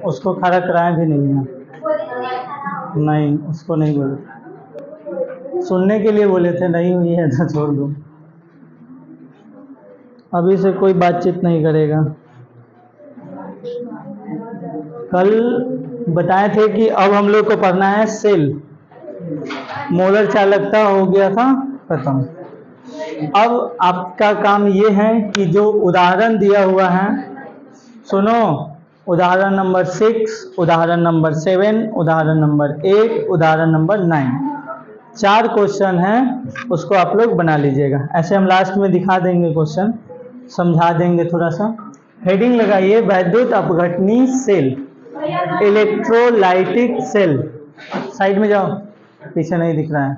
उसको खड़ा कराए भी नहीं है। नहीं, उसको नहीं बोले, सुनने के लिए बोले थे, नहीं हुई है तो छोड़ दो। अभी से कोई बातचीत नहीं करेगा। कल बताए थे कि अब हम लोग को पढ़ना है सेल। मोलर चालकता हो गया था खत्म। अब आपका काम ये है कि जो उदाहरण दिया हुआ है, सुनो, उदाहरण नंबर 6, उदाहरण नंबर 7, उदाहरण नंबर 8, उदाहरण नंबर 9, 4 क्वेश्चन हैं, उसको आप लोग बना लीजिएगा। ऐसे हम लास्ट में दिखा देंगे, क्वेश्चन समझा देंगे थोड़ा सा। हेडिंग लगाइए, वैद्युत अपघटनी सेल, इलेक्ट्रोलाइटिक सेल। साइड में जाओ, पीछे नहीं दिख रहा है।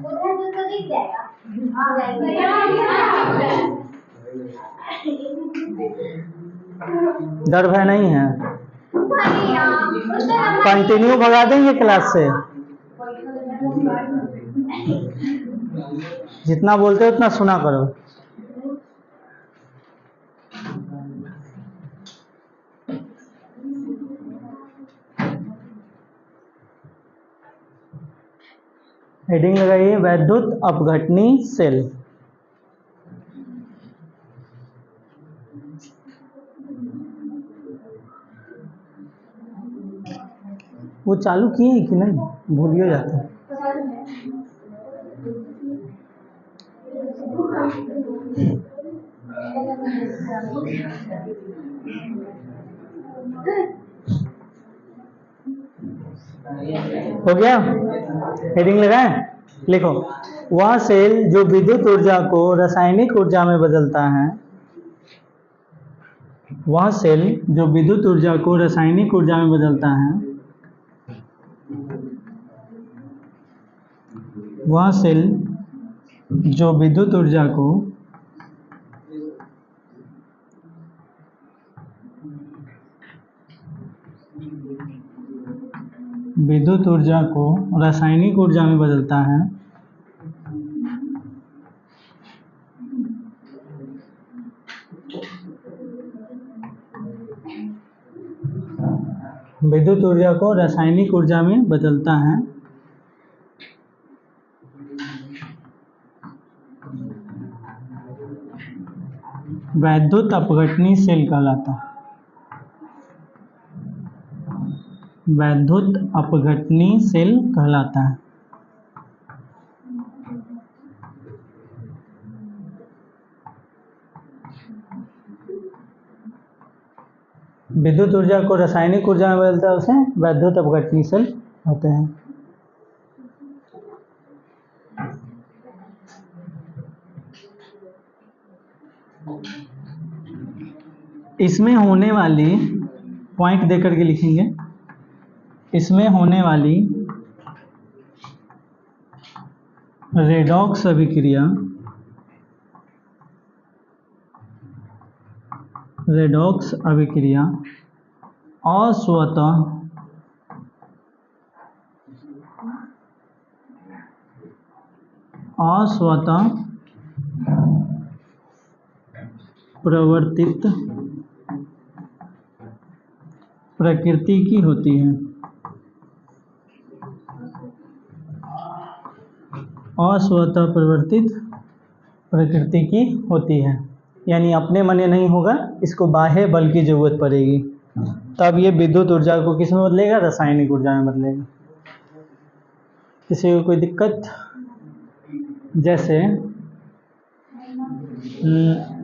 डर भय नहीं है, कंटिन्यू भगा देंगे क्लास से। जितना बोलते हो उतना सुना करो। हेडिंग लगाइए, वैद्युत अपघटनी सेल। वो चालू किए हैं कि नहीं, भूल ही जाता है। हो गया? हेडिंग लगाएं, लिखो, वह सेल जो विद्युत ऊर्जा को रासायनिक ऊर्जा में बदलता है, वह सेल जो विद्युत ऊर्जा को रासायनिक ऊर्जा में बदलता है, वह सेल जो विद्युत ऊर्जा को रासायनिक ऊर्जा में बदलता है, विद्युत ऊर्जा को रासायनिक ऊर्जा में बदलता है, वैद्युत अपघटनी सेल कहलाता है। वैद्युत अपघटनी सेल कहलाता है। विद्युत ऊर्जा को रासायनिक ऊर्जा में बदलता है, उसे वैद्युत अपघटनी सेल कहते हैं। इसमें होने वाली, पॉइंट देकर के लिखेंगे, इसमें होने वाली रेडॉक्स अभिक्रिया, रेडॉक्स अभिक्रिया अस्वतः प्रवर्तित प्रकृति की होती है। अस्वतः प्रवर्तित प्रकृति की होती है, यानी अपने मने नहीं होगा, इसको बाह्य बल की जरूरत पड़ेगी, तब ये विद्युत ऊर्जा को किस में बदलेगा, रासायनिक ऊर्जा में बदलेगा। किसी को कोई दिक्कत? जैसे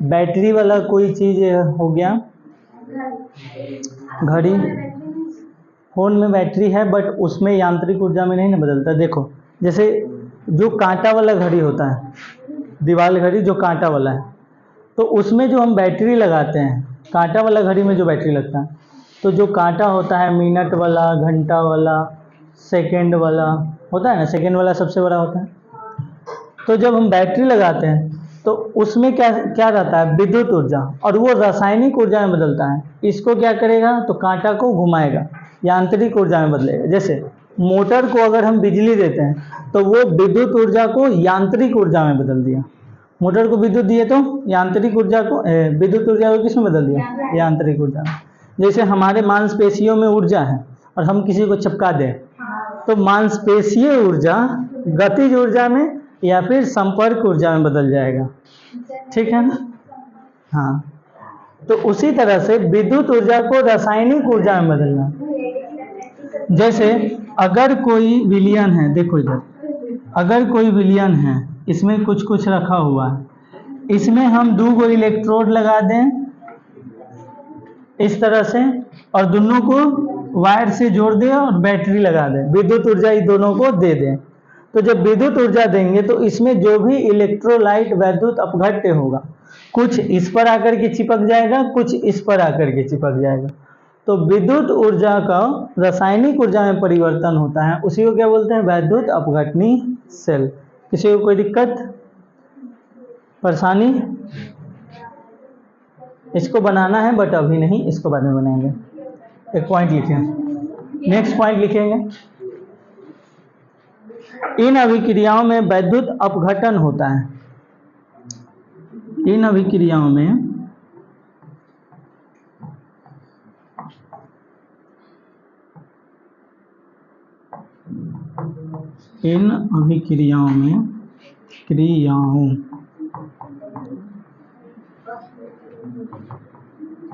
बैटरी वाला कोई चीज हो गया, घड़ी, फोन में बैटरी है बट उसमें यांत्रिक ऊर्जा में नहीं ना बदलता। देखो, जैसे जो कांटा वाला घड़ी होता है, दीवार घड़ी जो कांटा वाला है, तो उसमें जो हम बैटरी लगाते हैं, कांटा वाला घड़ी में जो बैटरी लगता है, तो जो कांटा होता है मिनट वाला, घंटा वाला, सेकंड वाला होता है ना, सेकंड वाला सबसे बड़ा होता है। तो जब हम बैटरी लगाते हैं तो उसमें क्या रहता है, विद्युत ऊर्जा, और वो रासायनिक ऊर्जा में बदलता है। इसको क्या करेगा, तो कांटा को घुमाएगा, यांत्रिक ऊर्जा में बदलेगा। जैसे मोटर को अगर हम बिजली देते हैं तो वो विद्युत ऊर्जा को यांत्रिक ऊर्जा में बदल दिया, मोटर को विद्युत दिए तो यांत्रिक ऊर्जा को विद्युत ऊर्जा को किसमें बदल दिया, यांत्रिक ऊर्जा में। जैसे हमारे मांसपेशियों में ऊर्जा है और हम किसी को चिपका दें तो मांसपेशीय ऊर्जा गतिज ऊर्जा में या फिर संपर्क ऊर्जा में बदल जाएगा, ठीक है ना। हाँ, तो उसी तरह से विद्युत ऊर्जा को रासायनिक ऊर्जा में बदलना। जैसे अगर कोई विलयन है, देखो इधर, अगर कोई विलयन है, इसमें कुछ कुछ रखा हुआ है, इसमें हम 2 इलेक्ट्रोड लगा दें इस तरह से और दोनों को वायर से जोड़ दें और बैटरी लगा दें, विद्युत ऊर्जा ये दोनों को दे दें। तो जब विद्युत ऊर्जा देंगे तो इसमें जो भी इलेक्ट्रोलाइट वैद्युत अपघट्य होगा, कुछ इस पर आकर के चिपक जाएगा, कुछ इस पर आकर के चिपक जाएगा। तो विद्युत ऊर्जा का रासायनिक ऊर्जा में परिवर्तन होता है, उसी को क्या बोलते हैं, वैद्युत अपघटनी सेल। किसी को कोई दिक्कत परेशानी? इसको बनाना है बट अभी नहीं, इसको बाद में बनाएंगे। एक पॉइंट लिखें, नेक्स्ट पॉइंट लिखेंगे। इन अभिक्रियाओं में वैद्युत अपघटन होता है। इन अभिक्रियाओं में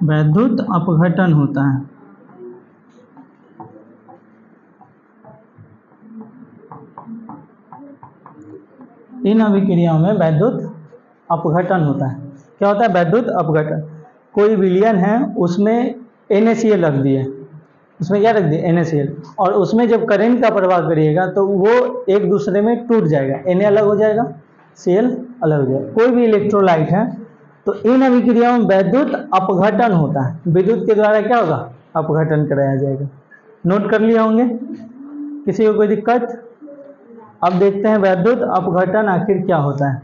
वैद्युत अपघटन होता है। इन अभिक्रियाओं में वैद्युत अपघटन होता है। क्या होता है, वैद्युत अपघटन। कोई विलयन है, उसमें NaCl रख दिए, उसमें क्या रख दिए, NaCl, और उसमें जब करंट का प्रवाह करिएगा तो वो एक दूसरे में टूट जाएगा, Na अलग हो जाएगा, Cl अलग हो जाएगा। कोई भी इलेक्ट्रोलाइट है तो इन अभिक्रियाओं में वैद्युत अपघटन होता है। विद्युत के द्वारा क्या होगा, अपघटन कराया जाएगा। नोट कर लिए होंगे, किसी को कोई दिक्कत? अब देखते हैं वैद्युत अपघटन आखिर क्या होता है।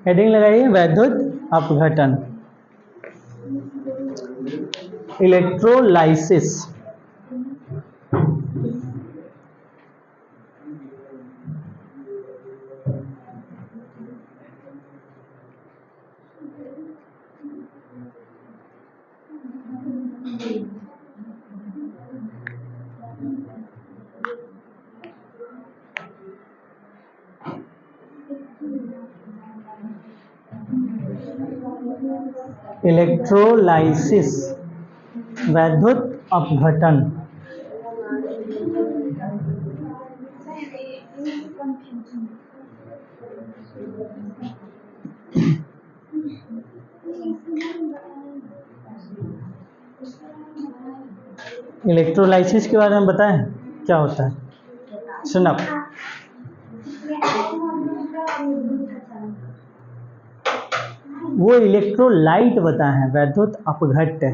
हेडिंग लगाइए, वैद्युत अपघटन, इलेक्ट्रोलाइसिस। इलेक्ट्रोलाइसिस, वैद्युत अपघटन। इलेक्ट्रोलाइसिस के बारे में बताएं क्या होता है, सुना। वो इलेक्ट्रोलाइट बताए हैं, वैद्युत अपघट्य,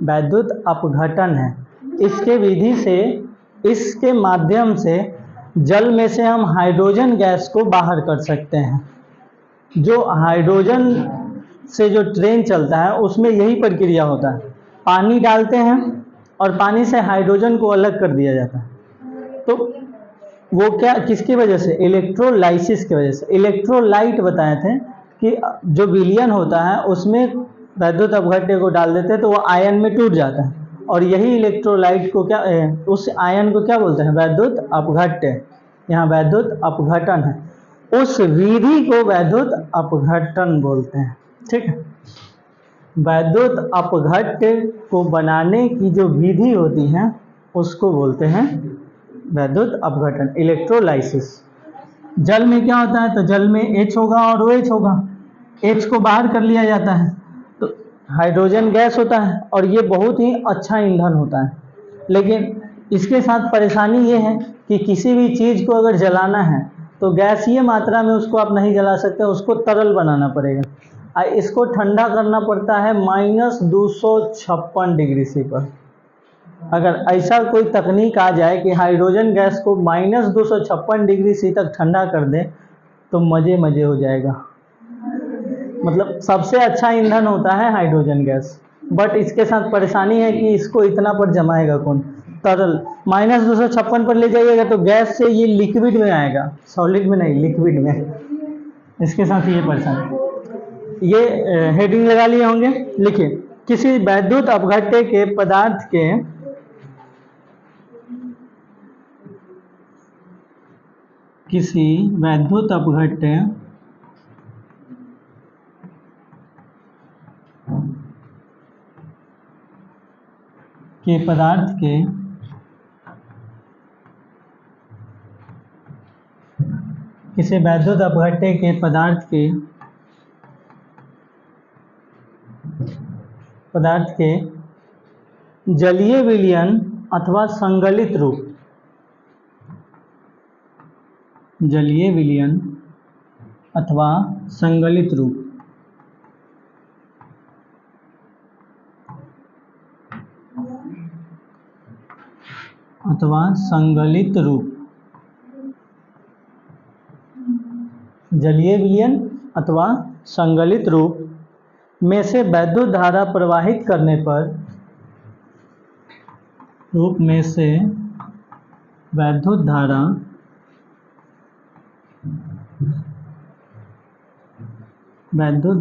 वैद्युत अपघटन है। इसके विधि से, इसके माध्यम से जल में से हम हाइड्रोजन गैस को बाहर कर सकते हैं। जो हाइड्रोजन से जो ट्रेन चलता है उसमें यही प्रक्रिया होता है, पानी डालते हैं और पानी से हाइड्रोजन को अलग कर दिया जाता है। तो वो क्या, किसकी वजह से, इलेक्ट्रोलाइसिस की वजह से। इलेक्ट्रोलाइट बताए थे कि जो विलयन होता है उसमें वैद्युत अपघट्य को डाल देते हैं तो वो आयन में टूट जाता है, और यही इलेक्ट्रोलाइट को क्या, उस आयन को क्या बोलते हैं, वैद्युत अपघट्य। यहाँ वैद्युत अपघटन है, उस विधि को वैद्युत अपघटन बोलते हैं, ठीक है। वैद्युत अपघट्य को बनाने की जो विधि होती है उसको बोलते हैं वैद्युत अपघटन, इलेक्ट्रोलाइसिस। जल में क्या होता है, तो जल में H होगा और OH होगा, H को बाहर कर लिया जाता है तो हाइड्रोजन गैस होता है, और ये बहुत ही अच्छा ईंधन होता है। लेकिन इसके साथ परेशानी ये है कि किसी भी चीज़ को अगर जलाना है तो गैसीय मात्रा में उसको आप नहीं जला सकते, उसको तरल बनाना पड़ेगा। इसको ठंडा करना पड़ता है -256 डिग्री सी पर। अगर ऐसा कोई तकनीक आ जाए कि हाइड्रोजन गैस को -256 डिग्री सी तक ठंडा कर दे तो मज़े मज़े हो जाएगा। मतलब सबसे अच्छा ईंधन होता है हाइड्रोजन गैस, बट इसके साथ परेशानी है कि इसको इतना पर जमाएगा कौन, तरल। -256 पर ले जाइएगा तो गैस से ये लिक्विड में आएगा, सॉलिड में नहीं, लिक्विड में। इसके साथ ये परेशानी। ये हेडिंग लगा लिए होंगे, लिखिए किसी वैद्युत अपघट्य के पदार्थ के किसी वैद्युत अपघट्य के पदार्थ के किसी वैद्युत अपघट्य के पदार्थ के जलीय विलयन अथवा संगलित रूप, जलीय विलयन अथवा संगलित रूप, जलीय विलयन अथवा संगलित रूप में से वैद्युत धारा प्रवाहित करने पर, वैद्युत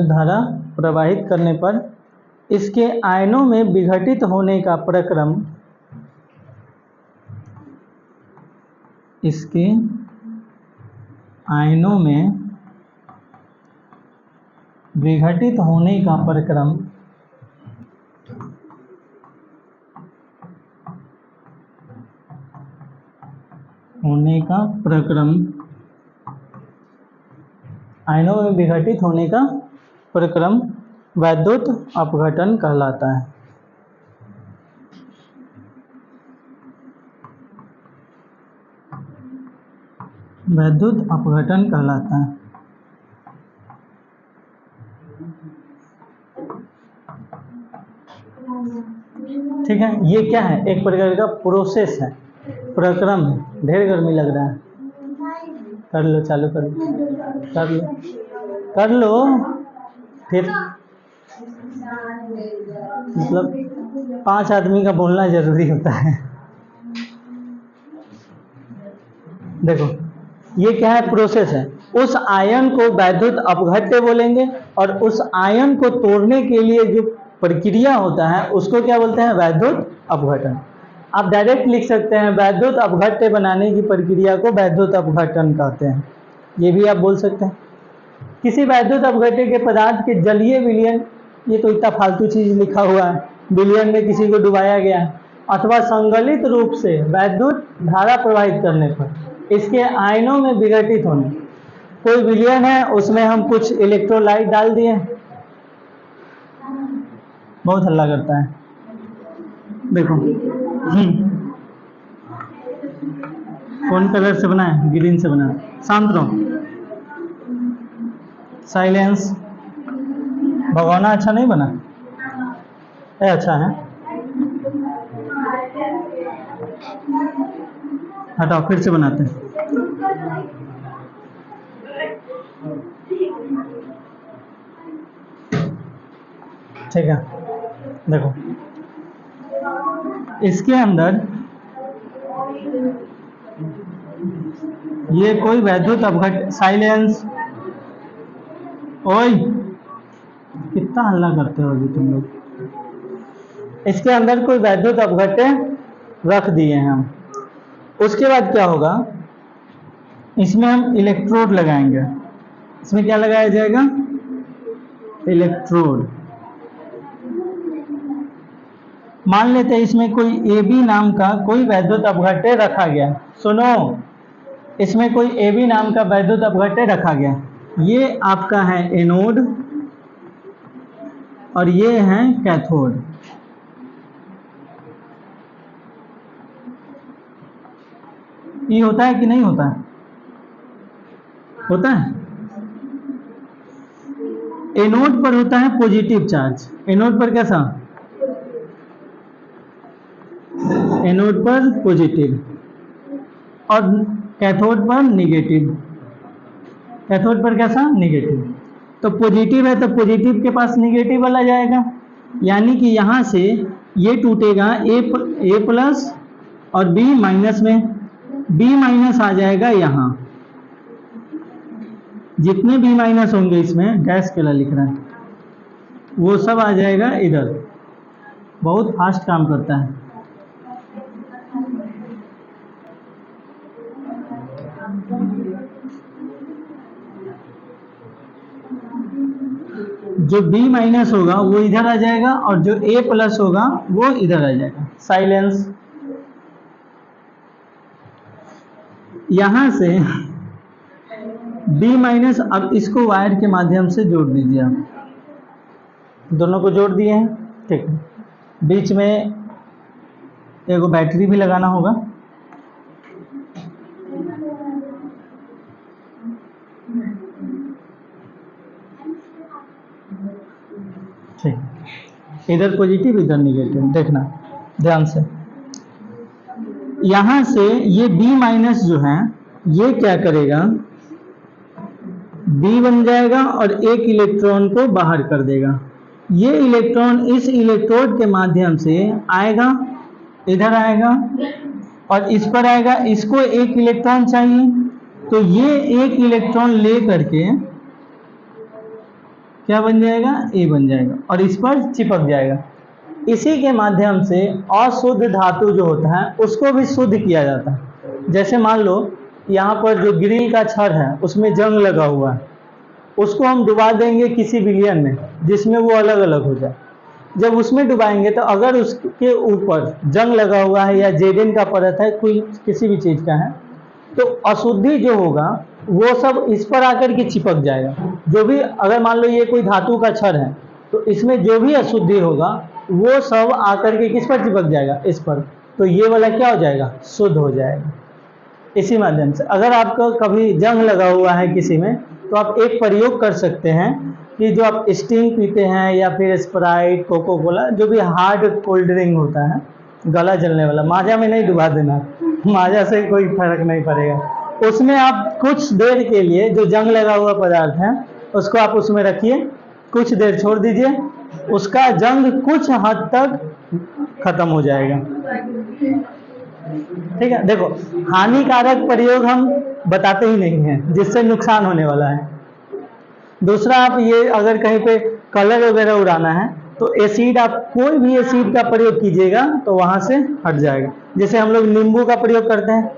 धारा प्रवाहित करने पर इसके आयनों में विघटित होने का प्रक्रम, इसके आयनों में विघटित होने का प्रक्रम आयनों में विघटित होने का प्रक्रम वैद्युत अपघटन कहलाता है। वैद्युत अपघटन कहलाता है। ठीक है, ये क्या है? एक प्रकार का प्रोसेस है, प्रक्रम है। ढेर गर्मी लग रहा है, कर लो, चालू कर लो फिर। मतलब 5 आदमी का बोलना जरूरी होता है। देखो ये क्या है? प्रोसेस है। उस आयन को वैद्युत अपघट्य बोलेंगे और उस आयन को तोड़ने के लिए जो प्रक्रिया होता है उसको क्या बोलते हैं? वैद्युत अपघटन। आप डायरेक्ट लिख सकते हैं वैद्युत अपघट्य बनाने की प्रक्रिया को वैद्युत अपघटन कहते हैं। ये भी आप बोल सकते हैं। किसी वैद्युत अपघट्य के पदार्थ के जलीय विलयन, ये तो इतना फालतू चीज लिखा हुआ है, विलयन में किसी को डुबाया गया, अथवा संगलित रूप से वैद्युत धारा प्रवाहित करने पर इसके आयनों में विघटित होने। कोई विलयन है, उसमें हम कुछ इलेक्ट्रोलाइट डाल दिए, बहुत हल्ला करता है। देखो कौन कलर से बना है? ग्रीन से बना है। शांत रहो, साइलेंस। भगवाना अच्छा नहीं बना है? अच्छा है, हटाओ, फिर से बनाते हैं। ठीक है, देखो इसके अंदर ये कोई वैद्युत अपघट्य, साइलेंस। ओए कितना हल्ला करते हो अभी तुम लोग। इसके अंदर कोई वैद्युत अपघट्य रख दिए हैं हम। उसके बाद क्या होगा? इसमें हम इलेक्ट्रोड लगाएंगे। इसमें क्या लगाया जाएगा? इलेक्ट्रोड। मान लेते हैं इसमें कोई AB नाम का कोई वैद्युत अपघट्य रखा गया। सुनो, इसमें कोई AB नाम का वैद्युत अपघट्य रखा गया। ये आपका है एनोड और ये है कैथोड। ये होता है कि नहीं होता है? होता है। एनोड पर होता है पॉजिटिव चार्ज। एनोड पर कैसा? एनोड पर पॉजिटिव और कैथोड पर निगेटिव। कैथोड पर कैसा? निगेटिव। तो पॉजिटिव है तो पॉजिटिव के पास निगेटिव वाला जाएगा, यानी कि यहाँ से ये टूटेगा ए प्लस और बी माइनस में, बी माइनस आ जाएगा यहाँ, जितने बी माइनस होंगे इसमें डैश के लिए लिख रहे हैं, वो सब आ जाएगा इधर। बहुत फास्ट काम करता है। जो b माइनस होगा वो इधर आ जाएगा और जो a प्लस होगा वो इधर आ जाएगा। साइलेंस। यहां से b माइनस, अब इसको वायर के माध्यम से जोड़ दीजिए। आप दोनों को जोड़ दिए हैं, ठीक है। बीच में एक बैटरी भी लगाना होगा। ठीक, इधर पॉजिटिव इधर निगेटिव, देखना ध्यान से। यहां से ये B माइनस जो है ये क्या करेगा, B बन जाएगा और एक इलेक्ट्रॉन को बाहर कर देगा। ये इलेक्ट्रॉन इस इलेक्ट्रोड के माध्यम से आएगा, इधर आएगा और इस पर आएगा। इसको एक इलेक्ट्रॉन चाहिए, तो ये एक इलेक्ट्रॉन ले करके क्या बन जाएगा, ए बन जाएगा और इस पर चिपक जाएगा। इसी के माध्यम से अशुद्ध धातु जो होता है उसको भी शुद्ध किया जाता है। जैसे मान लो यहाँ पर जो ग्रिल का छड़ है उसमें जंग लगा हुआ है, उसको हम डुबा देंगे किसी विलयन में जिसमें वो अलग अलग हो जाए। जब उसमें डुबाएंगे तो अगर उसके ऊपर जंग लगा हुआ है या जेडिन का परत है, कोई किसी भी चीज़ का है, तो अशुद्धि जो होगा वो सब इस पर आकर के चिपक जाएगा। जो भी, अगर मान लो ये कोई धातु का छड़ है तो इसमें जो भी अशुद्धि होगा वो सब आकर के किस पर चिपक जाएगा, इस पर। तो ये वाला क्या हो जाएगा, शुद्ध हो जाएगा। इसी माध्यम से अगर आपको कभी जंग लगा हुआ है किसी में, तो आप एक प्रयोग कर सकते हैं कि जो आप स्टिंग पीते हैं या फिर स्प्राइट, कोको कोला, जो भी हार्ड कोल्ड ड्रिंक होता है गला जलने वाला, माजा में नहीं डुबा देना, माजा से कोई फर्क नहीं पड़ेगा। उसमें आप कुछ देर के लिए जो जंग लगा हुआ पदार्थ है उसको आप उसमें रखिए, कुछ देर छोड़ दीजिए, उसका जंग कुछ हद तक खत्म हो जाएगा। ठीक है, देखो हानिकारक प्रयोग हम बताते ही नहीं हैं जिससे नुकसान होने वाला है। दूसरा, आप ये अगर कहीं पे कलर वगैरह उड़ाना है तो एसिड, आप कोई भी एसिड का प्रयोग कीजिएगा तो वहां से हट जाएगा। जैसे हम लोग नींबू का प्रयोग करते हैं,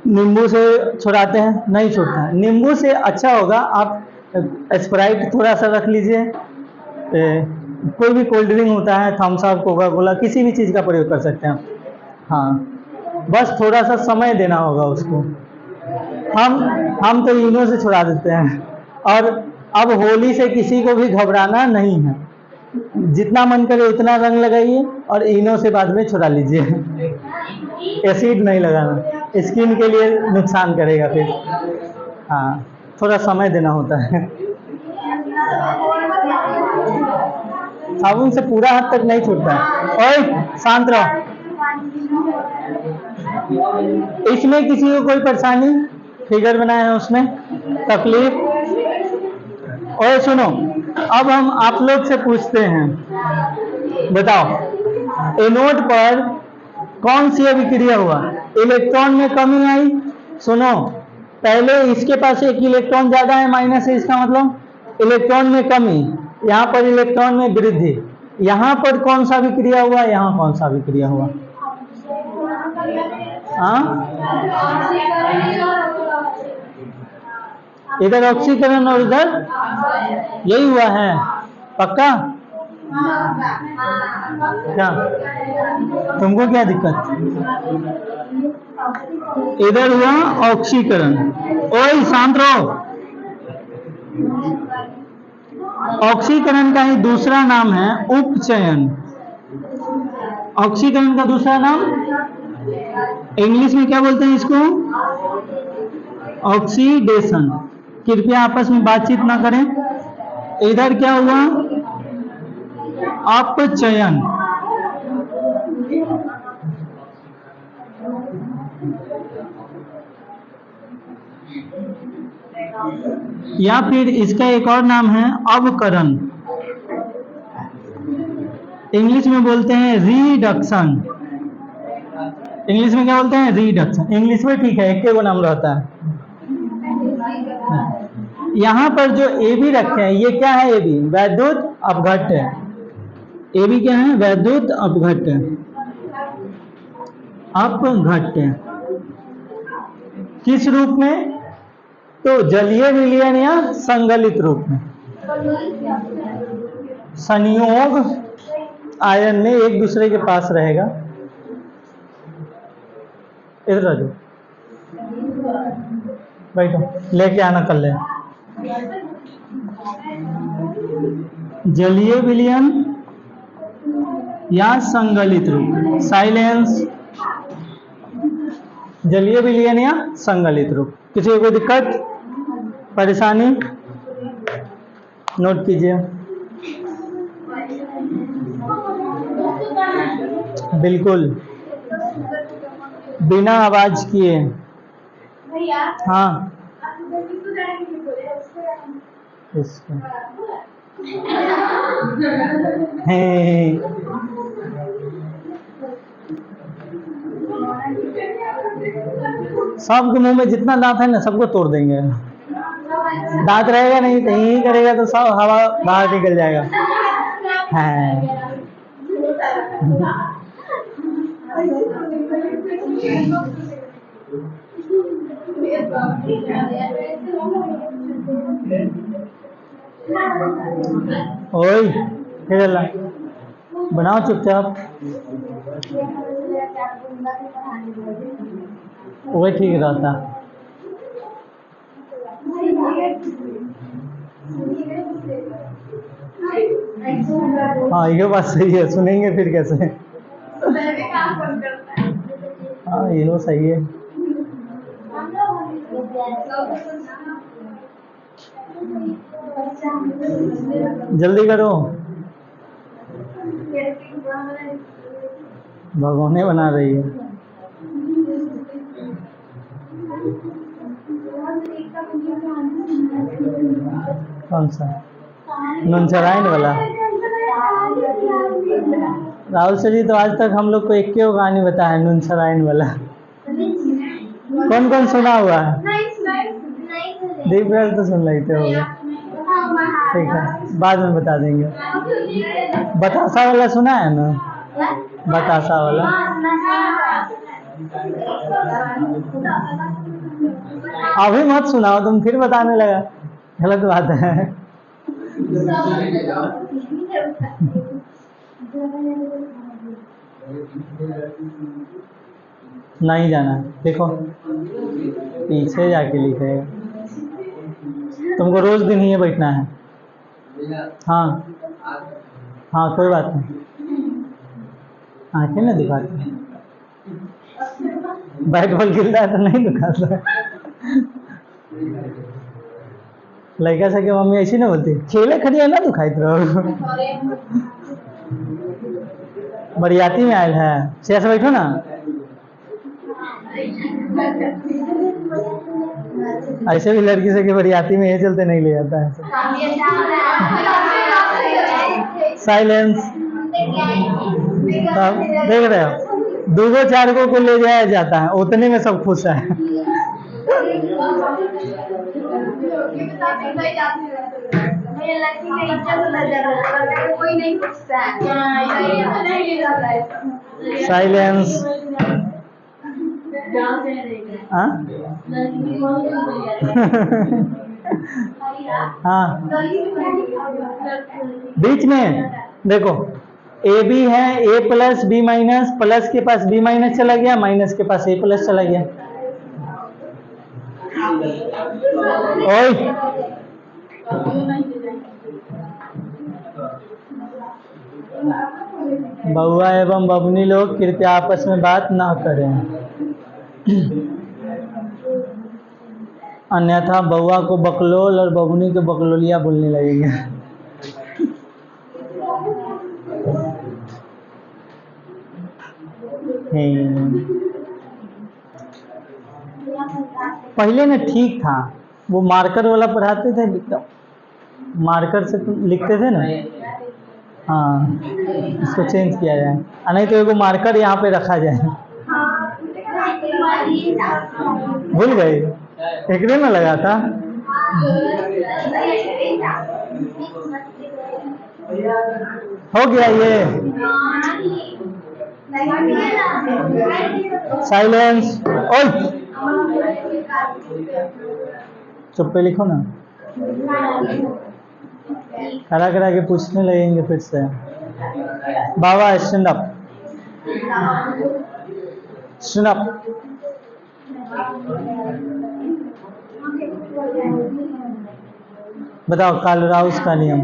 नींबू से छुड़ाते हैं, नहीं छूटता है। नींबू से अच्छा होगा आप स्प्राइट थोड़ा सा रख लीजिए, कोई भी कोल्ड ड्रिंक होता है, थम्स अप, कोका कोला, किसी भी चीज़ का प्रयोग कर सकते हैं। हाँ, बस थोड़ा सा समय देना होगा उसको। हम तो इनो से छुड़ा देते हैं। और अब होली से किसी को भी घबराना नहीं है, जितना मन करे उतना रंग लगाइए और इनो से बाद में छुड़ा लीजिए। एसिड नहीं लगाना, स्किन के लिए नुकसान करेगा फिर। हाँ, थोड़ा समय देना होता है। साबुन से पूरा हद तक नहीं छूटता है। ओए शांत रहो। इसमें किसी को कोई परेशानी, फिगर बनाए हैं उसमें तकलीफ? ओए सुनो, अब हम आप लोग से पूछते हैं, बताओ एनोड पर कौन सी अभिक्रिया हुआ, इलेक्ट्रॉन में कमी आई? सुनो, पहले इसके पास एक इलेक्ट्रॉन ज्यादा है, माइनस है, इसका मतलब इलेक्ट्रॉन में कमी, यहाँ पर इलेक्ट्रॉन में वृद्धि। यहाँ पर कौन सा अभिक्रिया हुआ, यहाँ कौन सा अभिक्रिया हुआ? हाँ, इधर ऑक्सीकरण और इधर यही हुआ है, पक्का? क्या तुमको क्या दिक्कत? इधर हुआ ऑक्सीकरण। ओए शांत रहो। ऑक्सीकरण का ही दूसरा नाम है उपचयन। ऑक्सीकरण का दूसरा नाम इंग्लिश में क्या बोलते हैं इसको? ऑक्सीडेशन। कृपया आपस में बातचीत ना करें। इधर क्या हुआ? अपचयन। या फिर इसका एक और नाम है अवकरण। इंग्लिश में बोलते हैं रिडक्शन। इंग्लिश में क्या बोलते हैं? रिडक्शन। इंग्लिश में ठीक है, एक नाम रहता है। यहाँ पर जो ए बी रखे हैं, ये क्या है? ए बी वैद्युत अपघट्य। ए बी क्या है? वैद्युत अपघट्य। अपघट्य किस रूप में? तो जलीय विलयन या संगलित रूप में। संयोग आयन में एक दूसरे के पास रहेगा। इधर आ जाओ, बैठो, लेके आना कर ले। जलीय विलयन या संगलित रूप। साइलेंस। जलीय विलयन या संगलित रूप। किसी को कोई दिक्कत परेशानी? नोट कीजिए। बिल्कुल बिना आवाज किए। हाँ इसको सबके मुंह में जितना दांत है ना, सबको तोड़ देंगे। दांत रहेगा नहीं तो यही करेगा तो सब हवा बाहर निकल जाएगा। है ओए खेल बनाओ चुपचाप। वही ठीक रहता। हाँ ये बात सही है, सुनेंगे फिर कैसे? हाँ ये सही है। जल्दी करो, भगोने बना रही है। कौन सा? नुनचराइन वाला? राहुल सर जी तो आज तक हम लोग को एक ही कहानी बताया है, नुनचराइन वाला। कौन कौन सुना हुआ है? दीपराज तो सुन लेते हो गए। ठीक है, बाद में बता देंगे। बतासा वाला सुना है ना? बतासा वाला अभी मत सुनाओ, तुम फिर बताने लगा, गलत बात है। नहीं जाना, देखो पीछे जाके लिखेगा। तुमको रोज दिन ही बैठना है। हाँ हाँ कोई बात नहीं, आंखें ना दिखाते। बैट बॉल गिरता है तो नहीं दिखाता। लड़का से मम्मी ऐसी ना बोलती, खेले खड़िया ना दुखाइत रहो। बरियाती में आयल है, शेर से बैठो ना। ऐसे भी लड़की से बरियाती में ये चलते नहीं ले जाता है। साइलेंस। देख रहे हो, दूगो चार को ले जाया जाता है, उतने में सब खुश है। साइलेंस। हाँ बीच में देखो, ए बी है, ए प्लस बी माइनस, प्लस के पास बी माइनस चला गया, माइनस के पास ए प्लस चला गया। ओए बउआ एवं बबनी लोग कृपया आपस में बात ना करें, अन्यथा बउआ को बकलोल और बबनी को बकलोलिया बोलने लगेंगे। पहले ना ठीक था, वो मार्कर वाला पढ़ाते थे, एकदम मार्कर से लिखते थे ना, हाँ, इसको चेंज किया जाए, नहीं तो एगो मार्कर यहाँ पे रखा जाए। भूल गए, एकरे में लगा था। हो गया ये। साइलेंस। ओए, चुप पे लिखो ना, खड़ा करा के पूछने लगेंगे फिर से। बाबा स्टैंड अप, स्टैंड अप। बताओ कालराउस का नियम।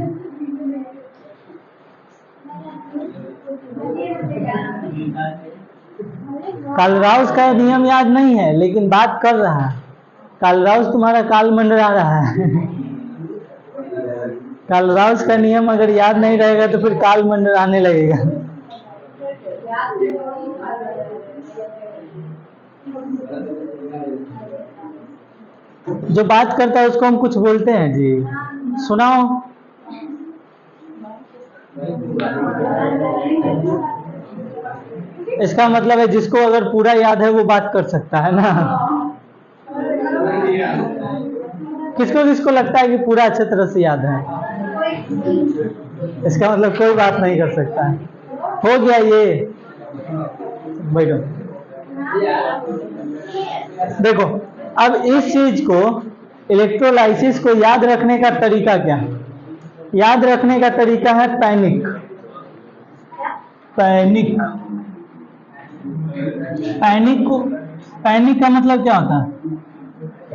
कालराउस का नियम याद नहीं है, लेकिन बात कर रहा है। कालराउस तुम्हारा काल मंडरा रहा है। कालराउस का नियम अगर याद नहीं रहेगा तो फिर काल मंडराने लगेगा। जो बात करता है उसको हम कुछ बोलते हैं जी, सुनाओ। इसका मतलब है जिसको अगर पूरा याद है वो बात कर सकता है ना। किसको किसको लगता है कि पूरा अच्छे तरह से याद है? इसका मतलब कोई बात नहीं कर सकता है। हो गया ये, बैठो। देखो, अब इस चीज को, इलेक्ट्रोलाइसिस को याद रखने का तरीका क्या है? याद रखने का तरीका है पैनिक। पैनिक, पैनिक को, पैनिक का मतलब क्या होता है?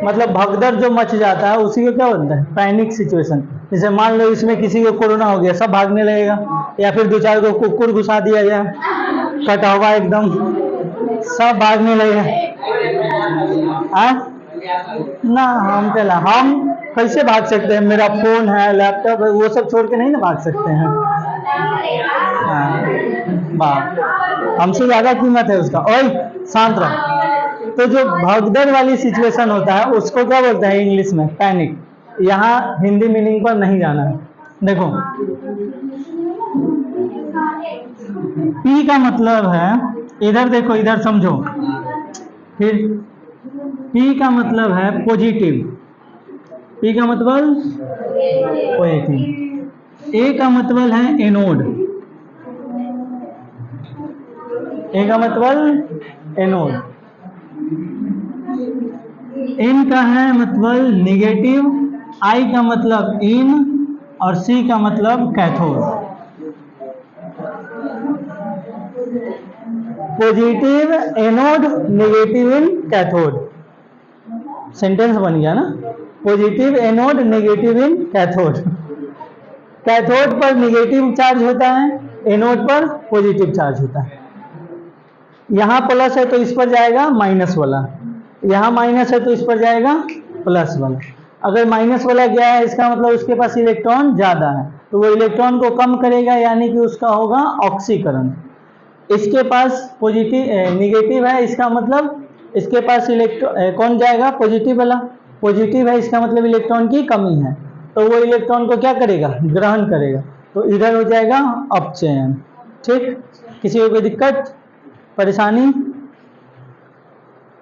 मतलब भगदड़ जो मच जाता है उसी को क्या बोलते हैं? Panic situation. जैसे मान लो इसमें किसी को कोरोना हो गया, सब भागने लगेगा, या फिर दो चार को कुकुर घुसा दिया जाए, कटा हुआ एकदम, सब भागने लगेगा। ना हम पहला, हम कैसे भाग सकते हैं? मेरा फोन है, लैपटॉप है, वो सब छोड़ के नहीं ना भाग सकते हैं। वाह, हमसे ज्यादा कीमत है उसका। ओए शांत रहो। तो जो भगदड़ वाली सिचुएशन होता है उसको क्या बोलते हैं इंग्लिश में? पैनिक। यहाँ हिंदी मीनिंग पर नहीं जाना है। देखो, पी का मतलब है, इधर देखो, इधर समझो। फिर पी का मतलब है पॉजिटिव। पी का मतलब पॉजिटिव। ए का मतलब है एनोड। ए का मतलब एनोड। एन का है मतलब नेगेटिव, आई का मतलब इन, और सी का मतलब कैथोड। पॉजिटिव एनोड, नेगेटिव इन, कैथोड। सेंटेंस बन गया ना? पॉजिटिव एनोड, नेगेटिव इन, कैथोड। कैथोड पर नेगेटिव चार्ज होता है, एनोड पर पॉजिटिव चार्ज होता है। यहाँ प्लस है तो इस पर जाएगा माइनस वाला, यहाँ माइनस है तो इस पर जाएगा प्लस वाला। अगर माइनस वाला गया है इसका मतलब उसके पास इलेक्ट्रॉन ज्यादा है, तो वो इलेक्ट्रॉन को कम करेगा, यानी कि उसका होगा ऑक्सीकरण। इसके पास पॉजिटिव नेगेटिव है, इसका मतलब इसके पास इलेक्ट्रॉन कौन जाएगा? पॉजिटिव वाला। पॉजिटिव है इसका मतलब इलेक्ट्रॉन की कमी है, तो वो इलेक्ट्रॉन को क्या करेगा? ग्रहण करेगा, तो इधर हो जाएगा अपचयन। ठीक, किसी को कोई दिक्कत परेशानी?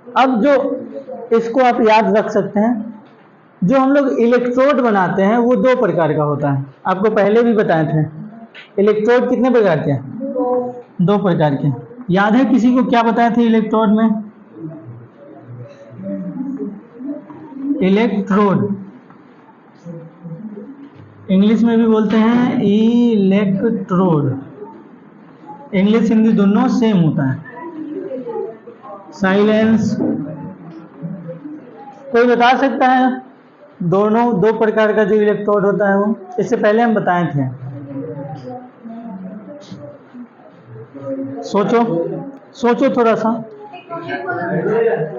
अब जो इसको आप याद रख सकते हैं, जो हम लोग इलेक्ट्रोड बनाते हैं वो दो प्रकार का होता है, आपको पहले भी बताए थे। इलेक्ट्रोड कितने प्रकार के हैं? दो प्रकार के। याद है किसी को क्या बताए थे इलेक्ट्रोड में? इलेक्ट्रोड इंग्लिश में भी बोलते हैं इलेक्ट्रोड। इंग्लिश हिंदी दोनों सेम होता है। साइलेंस। कोई बता सकता है दोनों दो प्रकार का जो इलेक्ट्रोड होता है वो? इससे पहले हम बताए थे। सोचो, सोचो थोड़ा सा।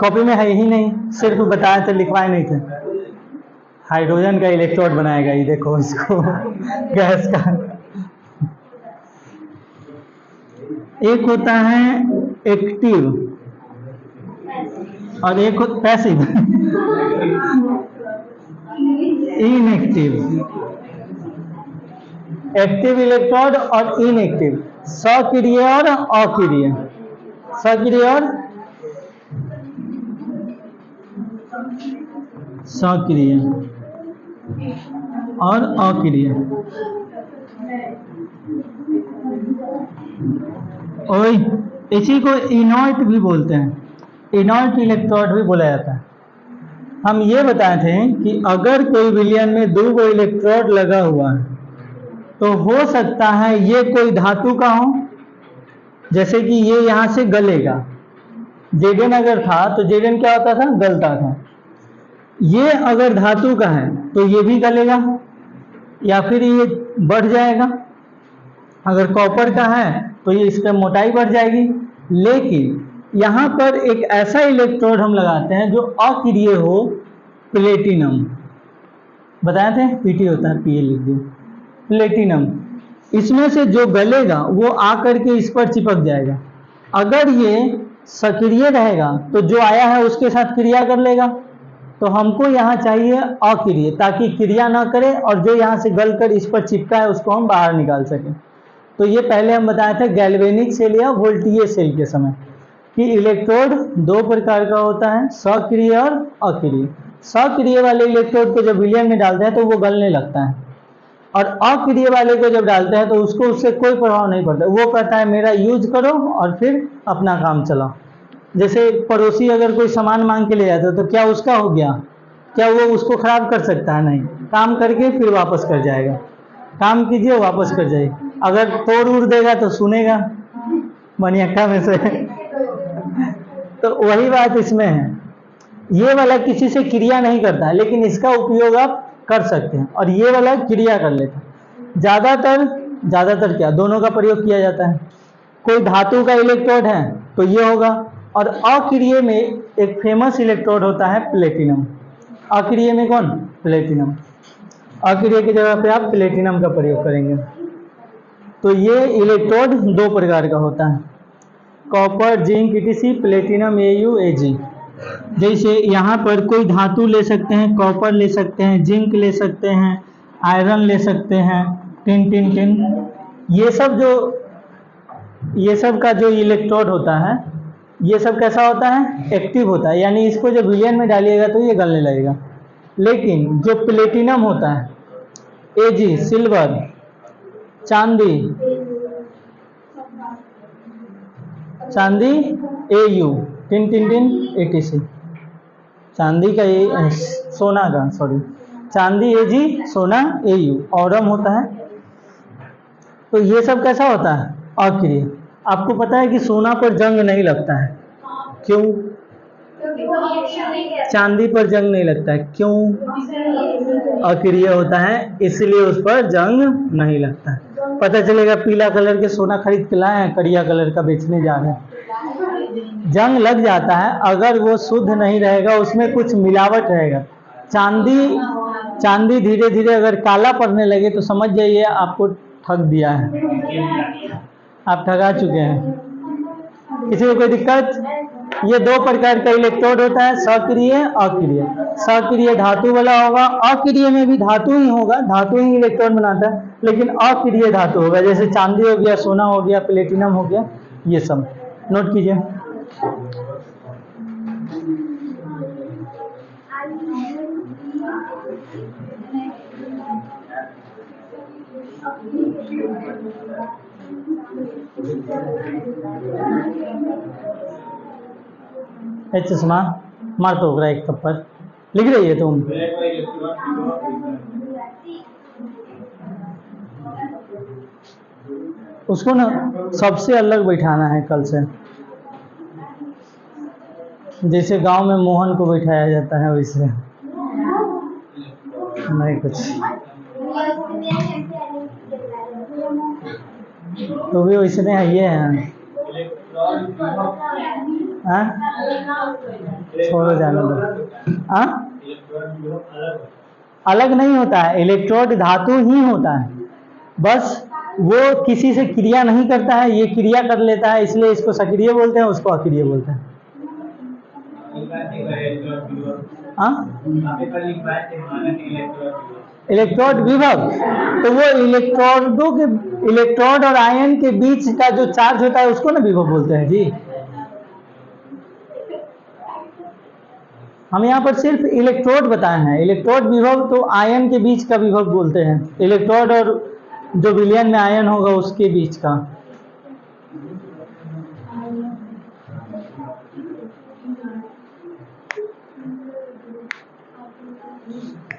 कॉपी में है ही नहीं, सिर्फ बताए थे, लिखवाए नहीं थे। हाइड्रोजन का इलेक्ट्रोड बनाएगा, ये देखो इसको। गैस का। एक होता है एक्टिव और एक पैसिव, इनएक्टिव। एक्टिव इलेक्ट्रोड और इनएक्टिव, सक्रिय और अक्रिय, सक्रिय और सक्रिय और अक्रिय। और इसी को इनर्ट भी बोलते हैं, इनर्ट इलेक्ट्रोड भी बोला जाता है। हम ये बताए थे कि अगर कोई विलयन में 2 गो इलेक्ट्रोड लगा हुआ है तो हो सकता है ये कोई धातु का हो, जैसे कि ये यहाँ से गलेगा, Zn अगर था तो Zn क्या होता था, गलता था। ये अगर धातु का है तो ये भी गलेगा या फिर ये बढ़ जाएगा, अगर कॉपर का है तो ये इसका मोटाई बढ़ जाएगी। लेकिन यहाँ पर एक ऐसा इलेक्ट्रोड हम लगाते हैं जो अक्रिय हो, प्लेटिनम, बताए थे, पीटी होता है, पीए लिख दिए, प्लेटिनम। इसमें से जो गलेगा वो आकर के इस पर चिपक जाएगा। अगर ये सक्रिय रहेगा तो जो आया है उसके साथ क्रिया कर लेगा, तो हमको यहाँ चाहिए अक्रिय, ताकि क्रिया ना करे और जो यहाँ से गलकर इस पर चिपका है उसको हम बाहर निकाल सकें। तो ये पहले हम बताए थे गैल्वेनिक सेल या वोल्टीय सेल के समय कि इलेक्ट्रोड 2 प्रकार का होता है, सक्रिय और अक्रिय। सक्रिय वाले इलेक्ट्रोड को जब विलयन में डालते हैं तो वो गलने लगता है, और अक्रिय वाले को जब डालते हैं तो उसको उससे कोई प्रभाव नहीं पड़ता, वो कहता है मेरा यूज करो और फिर अपना काम चलाओ। जैसे पड़ोसी अगर कोई सामान मांग के ले जाता है तो क्या उसका हो गया, क्या वो उसको खराब कर सकता है? नहीं, काम करके फिर वापस कर जाएगा, काम कीजिए वापस कर जाइए। अगर तोड़ उड़ देगा तो सुनेगा मनियक्का में से तो वही बात इसमें है, ये वाला किसी से क्रिया नहीं करता है लेकिन इसका उपयोग आप कर सकते हैं, और ये वाला क्रिया कर लेता है। ज़्यादातर क्या, दोनों का प्रयोग किया जाता है। कोई धातु का इलेक्ट्रोड है तो ये होगा, और अक्रिय में एक फेमस इलेक्ट्रोड होता है प्लेटिनम। अक्रिय में कौन, प्लेटिनम। अक्रिय की जगह पे आप प्लेटिनम का प्रयोग करेंगे। तो ये इलेक्ट्रोड 2 प्रकार का होता है, copper, zinc, etc, platinum, Au, Ag। जैसे यहाँ पर कोई धातु ले सकते हैं, कॉपर ले सकते हैं, जिंक ले सकते हैं, आयरन ले सकते हैं, टिन। ये सब का जो इलेक्ट्रोड होता है, ये सब कैसा होता है, एक्टिव होता है, यानी इसको जब विलयन में डालिएगा तो ये गलने लगेगा। लेकिन जो प्लेटिनम होता है, Ag सिल्वर, चांदी Au, टिन, etc। चांदी का ये सोना का, सॉरी, चांदी Ag, सोना Au, ऑरम होता है। तो ये सब कैसा होता है, अक्रिय। आपको पता है कि सोना पर जंग नहीं लगता है, क्यों? चांदी पर जंग नहीं लगता है, क्यों? अक्रिय होता है, इसलिए उस पर जंग नहीं लगता है। पता चलेगा पीला कलर के सोना खरीद के लाए हैं, करिया कलर का बेचने जा रहे हैं, जंग लग जाता है अगर वो शुद्ध नहीं रहेगा, उसमें कुछ मिलावट रहेगा। चांदी धीरे धीरे अगर काला पड़ने लगे तो समझ जाइए आपको ठग दिया है, आप ठगा चुके हैं। किसी को कोई दिक्कत? ये 2 प्रकार का इलेक्ट्रोड होता है, सक्रिय, अक्रिय। सक्रिय धातु वाला होगा, अक्रिय में भी धातु ही होगा, धातु ही इलेक्ट्रोड बनाता है, लेकिन अक्रिय धातु होगा, जैसे चांदी हो गया, सोना हो गया, प्लेटिनम हो गया, ये सब नोट कीजिए। चश्मा मार तो होगा एक थप्पड़, लिख रही है तुम? उसको ना सबसे अलग बैठाना है कल से, जैसे गांव में मोहन को बैठाया जाता है वैसे नहीं कुछ। तो भी वैसे है, ये है, छोड़ो जाने दो। अलग नहीं होता है, इलेक्ट्रोड धातु ही होता है, बस वो किसी से क्रिया नहीं करता है, ये क्रिया कर लेता है, इसलिए इसको सक्रिय बोलते हैं, उसको अक्रिय बोलते हैं। हाँ, इलेक्ट्रोड विभव, तो वो इलेक्ट्रोडों के, इलेक्ट्रोड और आयन के बीच का जो चार्ज होता है उसको ना विभव बोलते हैं जी। हम यहाँ पर सिर्फ इलेक्ट्रोड बताए हैं, इलेक्ट्रोड विभव तो आयन के बीच का विभव बोलते हैं, इलेक्ट्रोड और जो विलयन में आयन होगा उसके बीच का।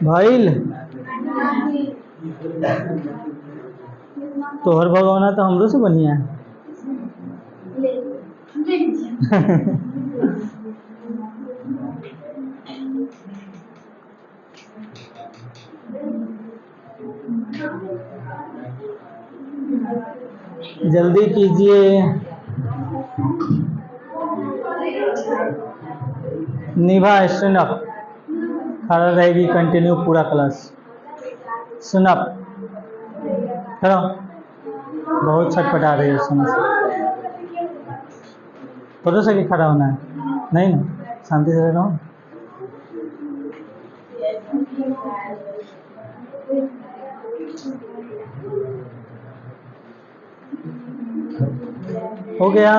भइल तोहर भगवाना तो हमरो से बढ़िया है। जल्दी कीजिए। निभा सुनप खड़ा रहेगी कंटिन्यू पूरा क्लास। सुनप खड़ा, बहुत छटपटा रही है समझ, थोड़ा सा खड़ा होना है, नहीं ना, शांति से रहो। हो गया,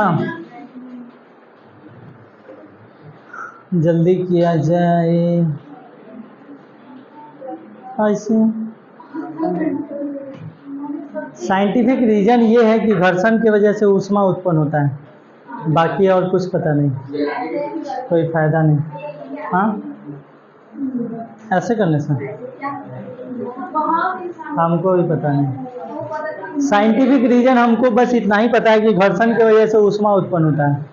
जल्दी किया जाए ऐसे। साइंटिफिक रीजन ये है कि घर्षण की वजह से ऊष्मा उत्पन्न होता है, बाकी और कुछ पता नहीं, कोई फायदा नहीं। हाँ, ऐसे करने से हमको भी पता नहीं, साइंटिफिक रीजन हमको बस इतना ही पता है कि घर्षण की वजह से ऊष्मा उत्पन्न होता है।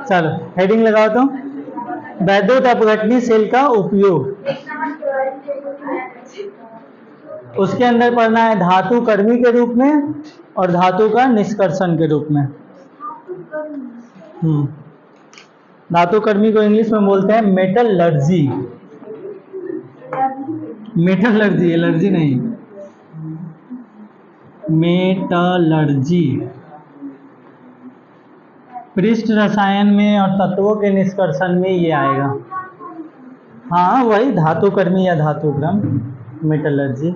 चलो हेडिंग लगाओ तो, वैद्युत अपघटनी सेल का उपयोग। उसके अंदर पढ़ना है धातु कर्मी के रूप में और धातु का निष्कर्षण के रूप में। धातु कर्मी को इंग्लिश में बोलते हैं मेटलर्जी। मेटलर्जी, एलर्जी नहीं, मेटलर्जी। पृष्ठ रसायन में और तत्वों के निष्कर्षण में ये आएगा। हाँ वही धातु कर्मी या धातुक्रम, मेटलर्जी।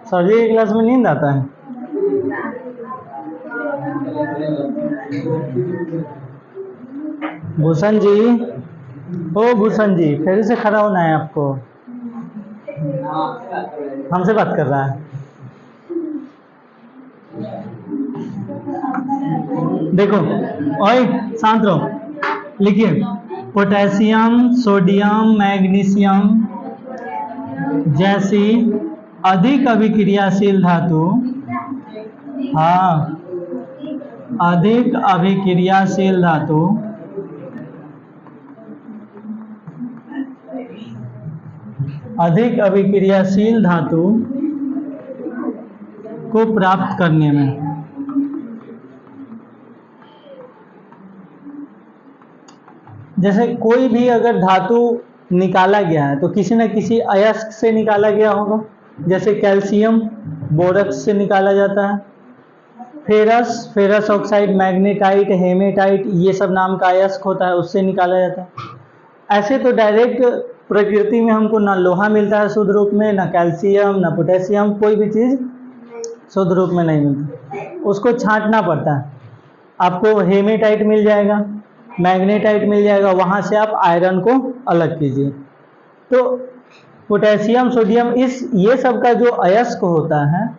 सर जी क्लास में नींद आता है? भूषण जी, ओ भूषण जी, फिर से खड़ा होना है आपको, हमसे बात कर रहा है। देखो ओए शांत रहो, लिखिए पोटेशियम, सोडियम, मैग्नीशियम जैसी अधिक अभिक्रियाशील धातु, हाँ अधिक अभिक्रियाशील धातु अधिक अभिक्रियाशील धातु को प्राप्त करने में जैसे कोई भी अगर धातु निकाला गया है तो किसी न किसी अयस्क से निकाला गया होगा, जैसे कैल्शियम बोरक्स से निकाला जाता है, ferrous, ferrous oxide, magnetite, hematite, ये सब नाम का अयस्क होता है, उससे निकाला जाता है। ऐसे तो डायरेक्ट प्रकृति में हमको ना लोहा मिलता है शुद्ध रूप में, ना कैल्शियम, ना पोटेशियम, कोई भी चीज़ शुद्ध रूप में नहीं मिलती, उसको छांटना पड़ता है। आपको हेमेटाइट मिल जाएगा, मैग्नेटाइट मिल जाएगा, वहाँ से आप आयरन को अलग कीजिए। तो पोटेशियम, सोडियम, इस ये सब का जो अयस्क होता है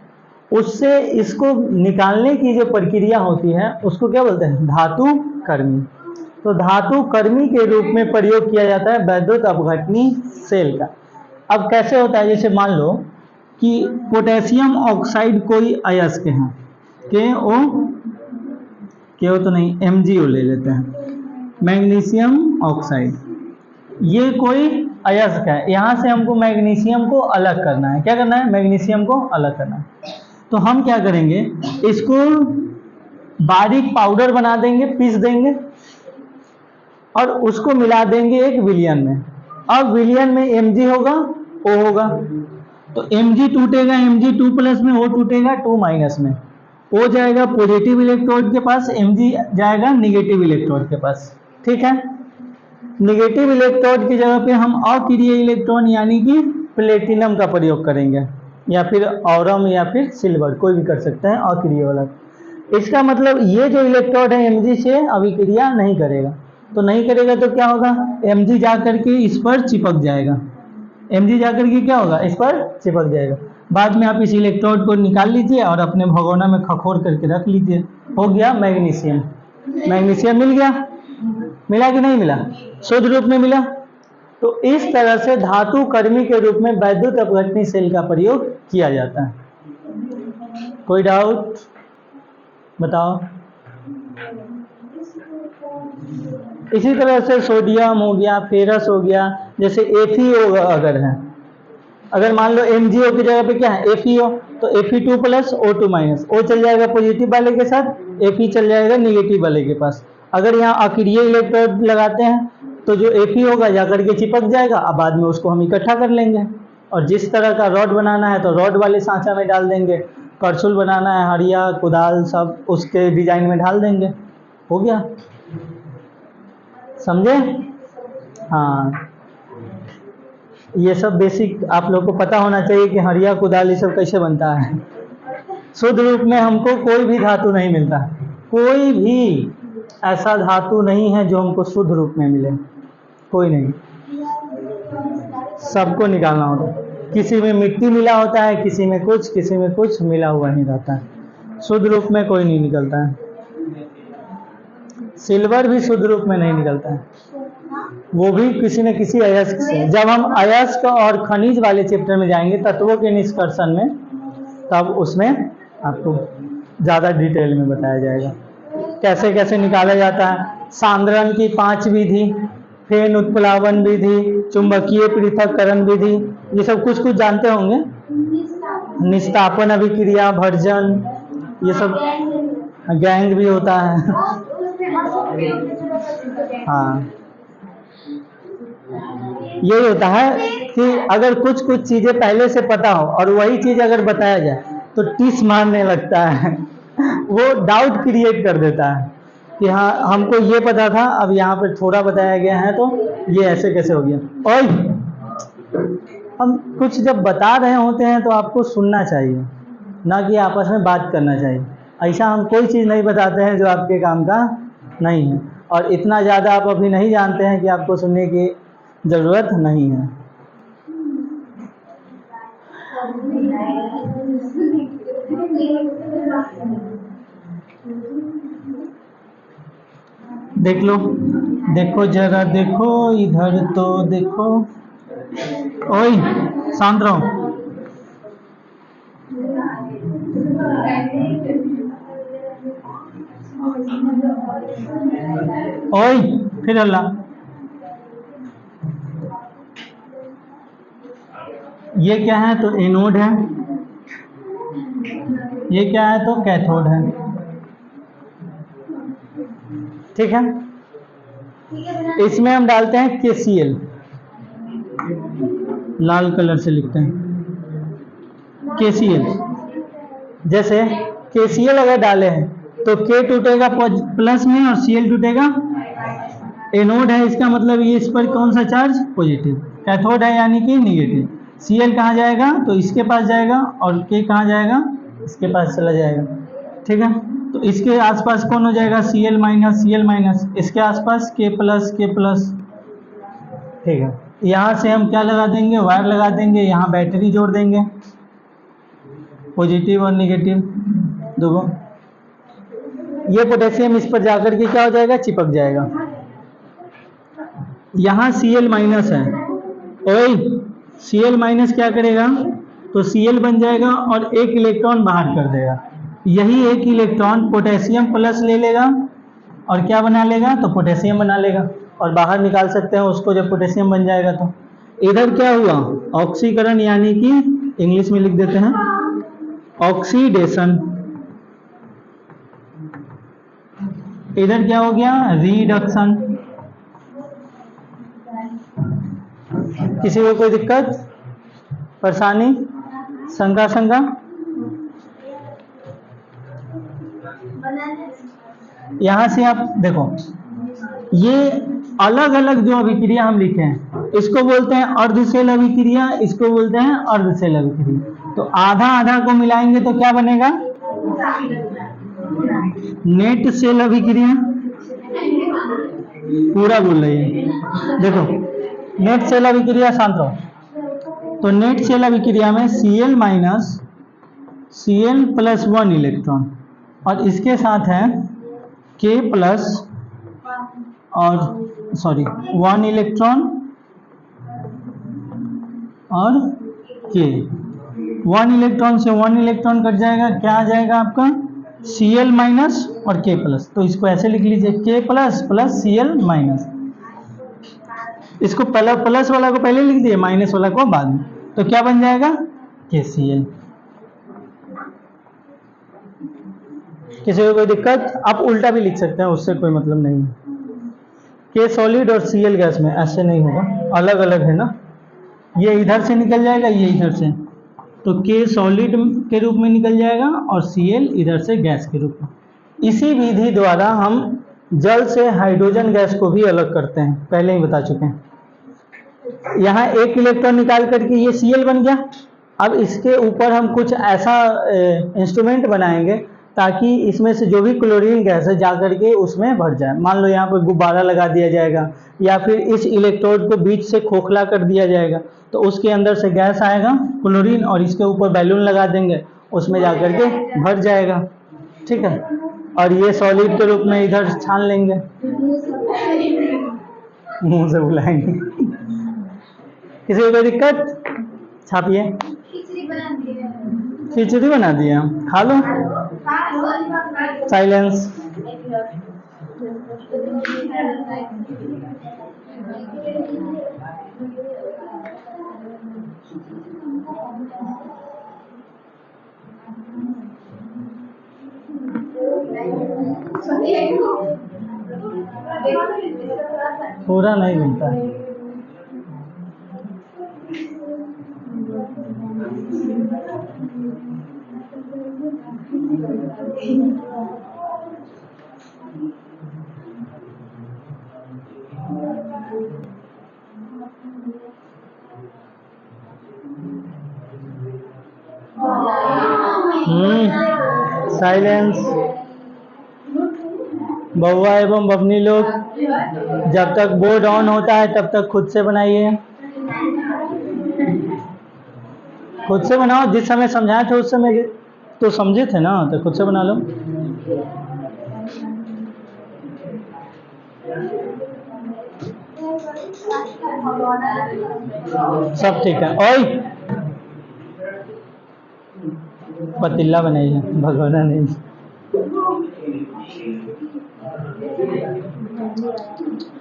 उससे इसको निकालने की जो प्रक्रिया होती है उसको क्या बोलते हैं? धातु कर्मी। तो धातु कर्मी के रूप में प्रयोग किया जाता है वैद्युत अपघटनी सेल का। अब कैसे होता है, जैसे मान लो कि पोटेशियम ऑक्साइड कोई अयस्क है, के ओ तो नहीं, MgO ले लेते हैं, मैग्नीशियम ऑक्साइड, ये कोई अयस्क है। यहाँ से हमको मैग्नीशियम को अलग करना है। क्या करना है? मैग्नीशियम को अलग करना है। तो हम क्या करेंगे, इसको बारीक पाउडर बना देंगे, पीस देंगे और उसको मिला देंगे एक विलियन में। अब विलियन में Mg होगा, O होगा, तो Mg टूटेगा Mg2 प्लस में, O टूटेगा 2 माइनस में। O जाएगा पॉजिटिव इलेक्ट्रोड के पास, Mg जाएगा निगेटिव इलेक्ट्रोड के पास। ठीक है, निगेटिव इलेक्ट्रोड की जगह पे हम अक्रिय इलेक्ट्रॉन यानी कि प्लेटिनम का प्रयोग करेंगे, या फिर ऑरम या फिर सिल्वर, कोई भी कर सकते हैं अक्रिय वाला। इसका मतलब ये जो इलेक्ट्रोड है Mg से अभिक्रिया नहीं करेगा। तो नहीं करेगा तो क्या होगा, Mg जा करके इस पर चिपक जाएगा, Mg जा करके क्या होगा, इस पर चिपक जाएगा। बाद में आप इस इलेक्ट्रोड को निकाल लीजिए और अपने भगोना में खखोर करके रख लीजिए। हो गया मैग्नीशियम। मैग्नीशियम मिल गया, मिला कि नहीं मिला, शुद्ध रूप में मिला। तो इस तरह से धातु कर्मी के रूप में वैद्युत अपघटनी सेल का प्रयोग किया जाता है। कोई डाउट बताओ। इसी तरह से सोडियम हो गया, फेरस हो गया, जैसे FeO अगर है, अगर मान लो MgO की जगह पे क्या है FeO, तो Fe2 plus O2 minus, O चल जाएगा पॉजिटिव वाले के साथ, Fe चल जाएगा निगेटिव वाले के पास। अगर यहाँ अक्रिय इलेक्ट्रोड लगाते हैं तो जो Fe होगा जाकर के चिपक जाएगा, अब बाद में उसको हम इकट्ठा कर लेंगे और जिस तरह का रॉड बनाना है तो रॉड वाले सांचा में डाल देंगे, करछुल बनाना है, हरिया कुदाल सब उसके डिजाइन में डाल देंगे। हो गया, समझे? हाँ, ये सब बेसिक आप लोग को पता होना चाहिए कि हरिया कुदाल ये सब कैसे बनता है। शुद्ध रूप में हमको कोई भी धातु नहीं मिलता, कोई भी ऐसा धातु नहीं है जो हमको शुद्ध रूप में मिले, कोई नहीं, सबको निकालना होता है। किसी में मिट्टी मिला होता है, किसी में कुछ मिला हुआ नहीं रहता है। शुद्ध रूप में कोई नहीं निकलता है। सिल्वर भी शुद्ध रूप में नहीं निकलता है, वो भी किसी न किसी अयस्क से। जब हम अयस्क और खनिज वाले चैप्टर में जाएंगे तत्वों के निष्कर्षण में, तब उसमें आपको ज़्यादा डिटेल में बताया जाएगा कैसे कैसे निकाला जाता है। सांद्रण की 5 विधि, फेन उत्प्लावन विधि, चुंबकीय पृथक्करण विधि, ये सब कुछ जानते होंगे। निस्तापन अभिक्रिया, भर्जन, ये सब, गैंग भी होता है। हाँ, यही होता है कि अगर कुछ चीज़ें पहले से पता हो और वही चीज़ अगर बताया जाए तो टिस मारने लगता है, वो डाउट क्रिएट कर देता है कि हाँ हमको ये पता था, अब यहाँ पर थोड़ा बताया गया है तो ये ऐसे कैसे हो गया। और हम कुछ जब बता रहे होते हैं तो आपको सुनना चाहिए, ना कि आपस में बात करना चाहिए। ऐसा हम कोई चीज़ नहीं बताते हैं जो आपके काम का नहीं है, और इतना ज़्यादा आप अभी नहीं जानते हैं कि आपको सुनने की ज़रूरत नहीं है। देख लो, देखो जरा, देखो इधर तो देखो। ओए शांत रहो। ओए फिर अल्लाह, ये क्या है तो एनोड है, ये क्या है तो कैथोड है। ठीक है, इसमें हम डालते हैं KCl, लाल कलर से लिखते हैं KCl। जैसे KCl अगर डाले हैं तो K टूटेगा प्लस में और Cl टूटेगा। एनोड है, इसका मतलब ये इस पर कौन सा चार्ज, पॉजिटिव। कैथोड है यानी कि निगेटिव। Cl कहाँ जाएगा तो इसके पास जाएगा, और K कहाँ जाएगा, इसके पास चला जाएगा। ठीक है, तो इसके आसपास कौन हो जाएगा, Cl माइनस, इसके आसपास K प्लस। ठीक है, यहाँ से हम क्या लगा देंगे, वायर लगा देंगे, यहाँ बैटरी जोड़ देंगे, पॉजिटिव और निगेटिव दोनों। ये पोटेशियम इस पर जाकर के क्या हो जाएगा, चिपक जाएगा। यहाँ Cl माइनस है, ओए Cl माइनस क्या करेगा, तो Cl बन जाएगा और एक इलेक्ट्रॉन बाहर कर देगा। यही एक इलेक्ट्रॉन पोटेशियम प्लस ले लेगा और क्या बना लेगा, तो पोटेशियम बना लेगा और बाहर निकाल सकते हैं उसको जब पोटेशियम बन जाएगा। तो इधर क्या हुआ, ऑक्सीकरण, यानी कि इंग्लिश में लिख देते हैं ऑक्सीडेशन। इधर क्या हो गया, रिडक्शन। किसी को कोई दिक्कत, परेशानी, शंका? यहां से आप देखो, ये अलग अलग जो अभिक्रिया हम लिखे हैं इसको बोलते हैं अर्धसेल अभिक्रिया, इसको बोलते हैं अर्धसेल अभिक्रिया। तो आधा आधा को मिलाएंगे तो क्या बनेगा, नेट सेल अभिक्रिया। पूरा बोल रही है, देखो नेट सेल अभिक्रिया, शांत रहो। तो नेट सेल अभिक्रिया में Cl minus Cl plus 1 electron और इसके साथ है K प्लस और 1 इलेक्ट्रॉन और K। 1 इलेक्ट्रॉन से 1 इलेक्ट्रॉन कट जाएगा, क्या आ जाएगा आपका, Cl माइनस और K प्लस। तो इसको ऐसे लिख लीजिए, K plus plus Cl minus. इसको पहले प्लस वाला को पहले लिख दिए, माइनस वाला को बाद में। तो क्या बन जाएगा, KCl। किसी को कोई दिक्कत, आप उल्टा भी लिख सकते हैं, उससे कोई मतलब नहीं है। K सॉलिड और Cl गैस में ऐसे नहीं होगा, अलग अलग है ना, ये इधर से निकल जाएगा, ये इधर से, तो K सॉलिड के रूप में निकल जाएगा और Cl इधर से गैस के रूप में। इसी विधि द्वारा हम जल से हाइड्रोजन गैस को भी अलग करते हैं, पहले ही बता चुके हैं। यहाँ एक इलेक्ट्रॉन निकाल करके ये Cl बन गया। अब इसके ऊपर हम कुछ ऐसा इंस्ट्रूमेंट बनाएंगे ताकि इसमें से जो भी क्लोरीन गैस है जा करके उसमें भर जाए। मान लो यहाँ पर गुब्बारा लगा दिया जाएगा या फिर इस इलेक्ट्रोड को बीच से खोखला कर दिया जाएगा, तो उसके अंदर से गैस आएगा क्लोरीन और इसके ऊपर बैलून लगा देंगे, उसमें जा करके भर जाएगा, ठीक है। और ये सॉलिड के रूप में इधर छान लेंगे, मुंह से बुलाएंगे। किसी को कोई दिक्कत, छापिए। खिचड़ी बना दिया, खा लो। साइलेंस। पूरा नहीं घूमता है। साइलेंस। बउआ एवं बबनी लोग, जब तक बोर्ड ऑन होता है तब तक खुद से बनाइए, खुद से बनाओ। जिस समय समझाए थे उस समय तो समझे थे ना, तो खुद से बना लो। सब ठीक है। ओए पतीला बनाइए, भगोना नहीं।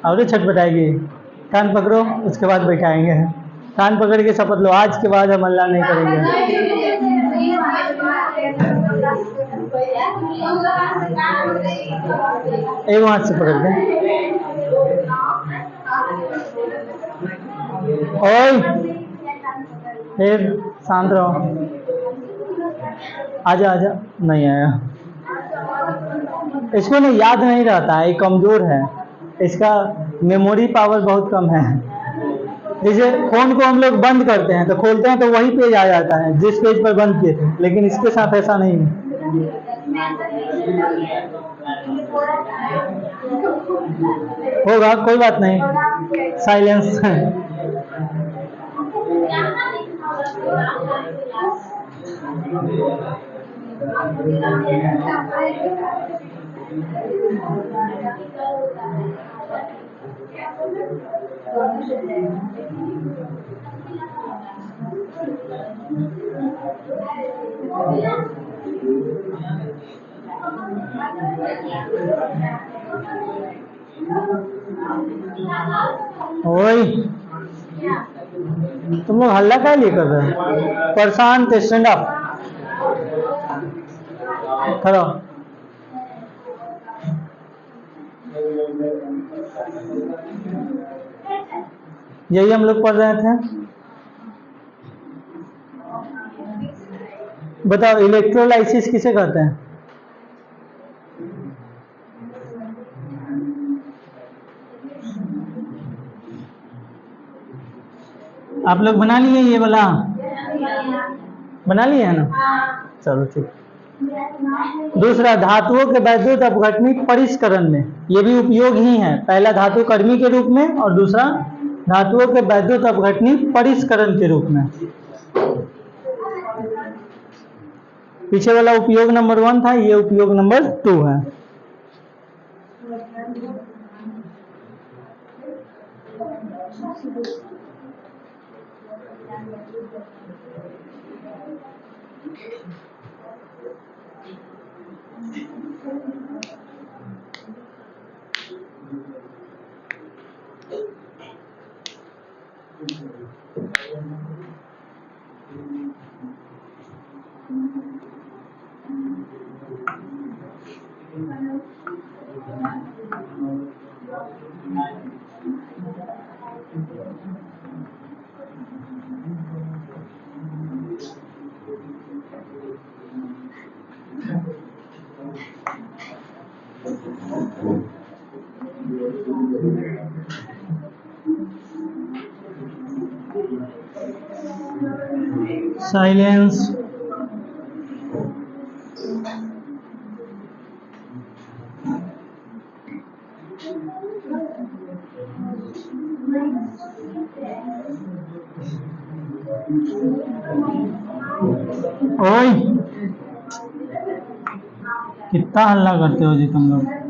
और छटपटाएगी, कान पकड़ो, उसके बाद बैठाएंगे। कान पकड़ के शपथ लो, आज के बाद हम अल्लाह नहीं करेंगे। एक हाथ से पकड़ के। ओए फिर शांत रहो। आजा आजा, नहीं आया। इसको ना याद नहीं रहता है, ये कमजोर है, इसका मेमोरी पावर बहुत कम है। जैसे फोन को हम लोग बंद करते हैं तो खोलते हैं तो वही पेज आ जाता है जिस पेज पर बंद किए थे, लेकिन इसके साथ ऐसा नहीं है। होगा, कोई बात नहीं। साइलेंस। ओए तुम लोग हल्ला क्या लिए कर रहे हो? प्रशांत स्टैंड अप, खड़ा हो। यही हम लोग पढ़ रहे थे। बताओ इलेक्ट्रोलाइसिस किसे कहते हैं? आप लोग बना लिए ये वाला? बना लिए है ना? चलो ठीक। दूसरा, धातुओं के वैद्युत अपघटनी परिष्करण में, ये भी उपयोग ही है। पहला धातु कर्मी के रूप में और दूसरा धातुओं के वैद्युत अपघटनी परिष्करण के रूप में। पीछे वाला उपयोग नंबर 1 था, ये उपयोग नंबर 2 है। साइलेंस। ओए कितना हल्ला करते हो जी तुम लोग?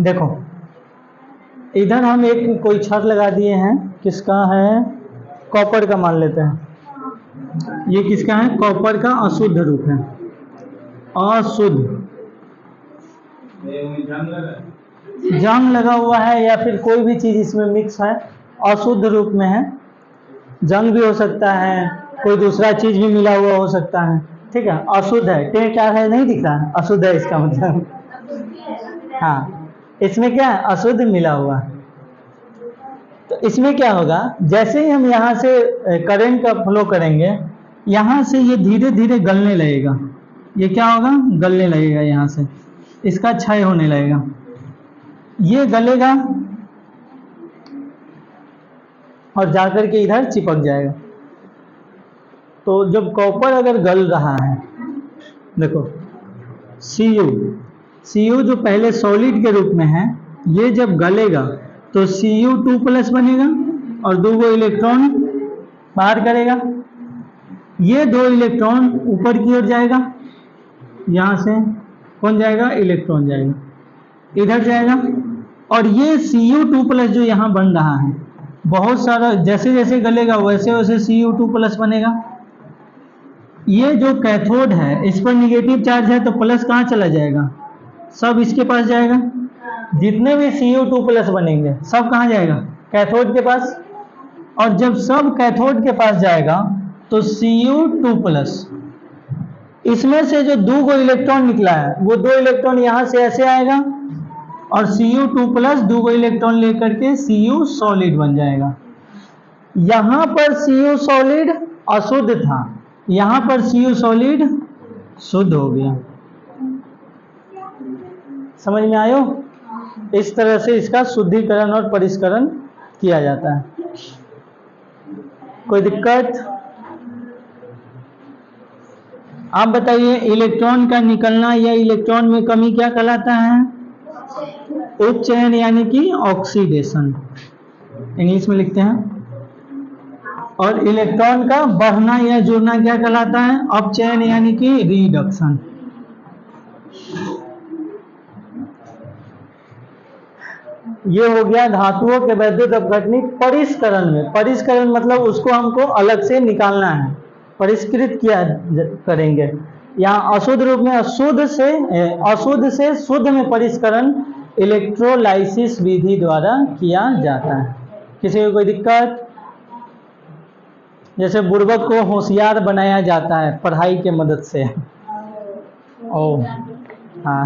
देखो इधर हम एक कोई छड़ लगा दिए हैं, किसका है? कॉपर का मान लेते हैं। ये किसका है? कॉपर का अशुद्ध रूप है। अशुद्ध जंग लगा हुआ है या फिर कोई भी चीज इसमें मिक्स है, अशुद्ध रूप में है। जंग भी हो सकता है, कोई दूसरा चीज भी मिला हुआ हो सकता है, ठीक है। अशुद्ध है, टेढ़ क्या है नहीं दिख रहा है, अशुद्ध है इसका मतलब। हाँ, इसमें क्या है? अशुद्ध मिला हुआ। तो इसमें क्या होगा, जैसे ही हम यहाँ से करंट का फ्लो करेंगे, यहाँ से ये धीरे धीरे गलने लगेगा। ये क्या होगा? गलने लगेगा, यहाँ से इसका क्षय होने लगेगा। ये गलेगा और जाकर के इधर चिपक जाएगा। तो जब कॉपर अगर गल रहा है, देखो Cu जो पहले सॉलिड के रूप में है, ये जब गलेगा तो Cu2+ बनेगा और 2 इलेक्ट्रॉन बाहर करेगा। ये 2 इलेक्ट्रॉन ऊपर की ओर जाएगा, यहाँ से कौन जाएगा? इलेक्ट्रॉन जाएगा, इधर जाएगा। और ये Cu2+ जो यहाँ बन रहा है, बहुत सारा जैसे जैसे गलेगा वैसे वैसे Cu2+ बनेगा। ये जो कैथोड है, इस पर निगेटिव चार्ज है, तो प्लस कहाँ चला जाएगा? सब इसके पास जाएगा। जितने भी Cu2+ बनेंगे सब कहाँ जाएगा? कैथोड के पास। और जब सब कैथोड के पास जाएगा तो Cu2+, इसमें से जो 2 इलेक्ट्रॉन निकला है, वो 2 इलेक्ट्रॉन यहाँ से ऐसे आएगा और Cu2+ 2 इलेक्ट्रॉन लेकर के Cu सॉलिड बन जाएगा। यहाँ पर Cu सॉलिड अशुद्ध था, यहाँ पर Cu सॉलिड शुद्ध हो गया। समझ में आयो? इस तरह से इसका शुद्धिकरण और परिष्करण किया जाता है। कोई दिक्कत? आप बताइए, इलेक्ट्रॉन का निकलना या इलेक्ट्रॉन में कमी क्या कहलाता है? उपचयन यानी कि ऑक्सीडेशन, इंग्लिश में लिखते हैं। और इलेक्ट्रॉन का बढ़ना या जुड़ना क्या कहलाता है? अपचयन यानी कि रिडक्शन। ये हो गया धातुओं के वैद्युत अपघटनिक परिष्करण में। परिष्करण मतलब उसको हमको अलग से निकालना है, परिष्कृत किया करेंगे। यहाँ अशुद्ध रूप में अशुद्ध से शुद्ध में परिष्करण इलेक्ट्रोलाइसिस विधि द्वारा किया जाता है। किसी को कोई दिक्कत? जैसे बुड़बक को होशियार बनाया जाता है पढ़ाई के मदद से। हाँ,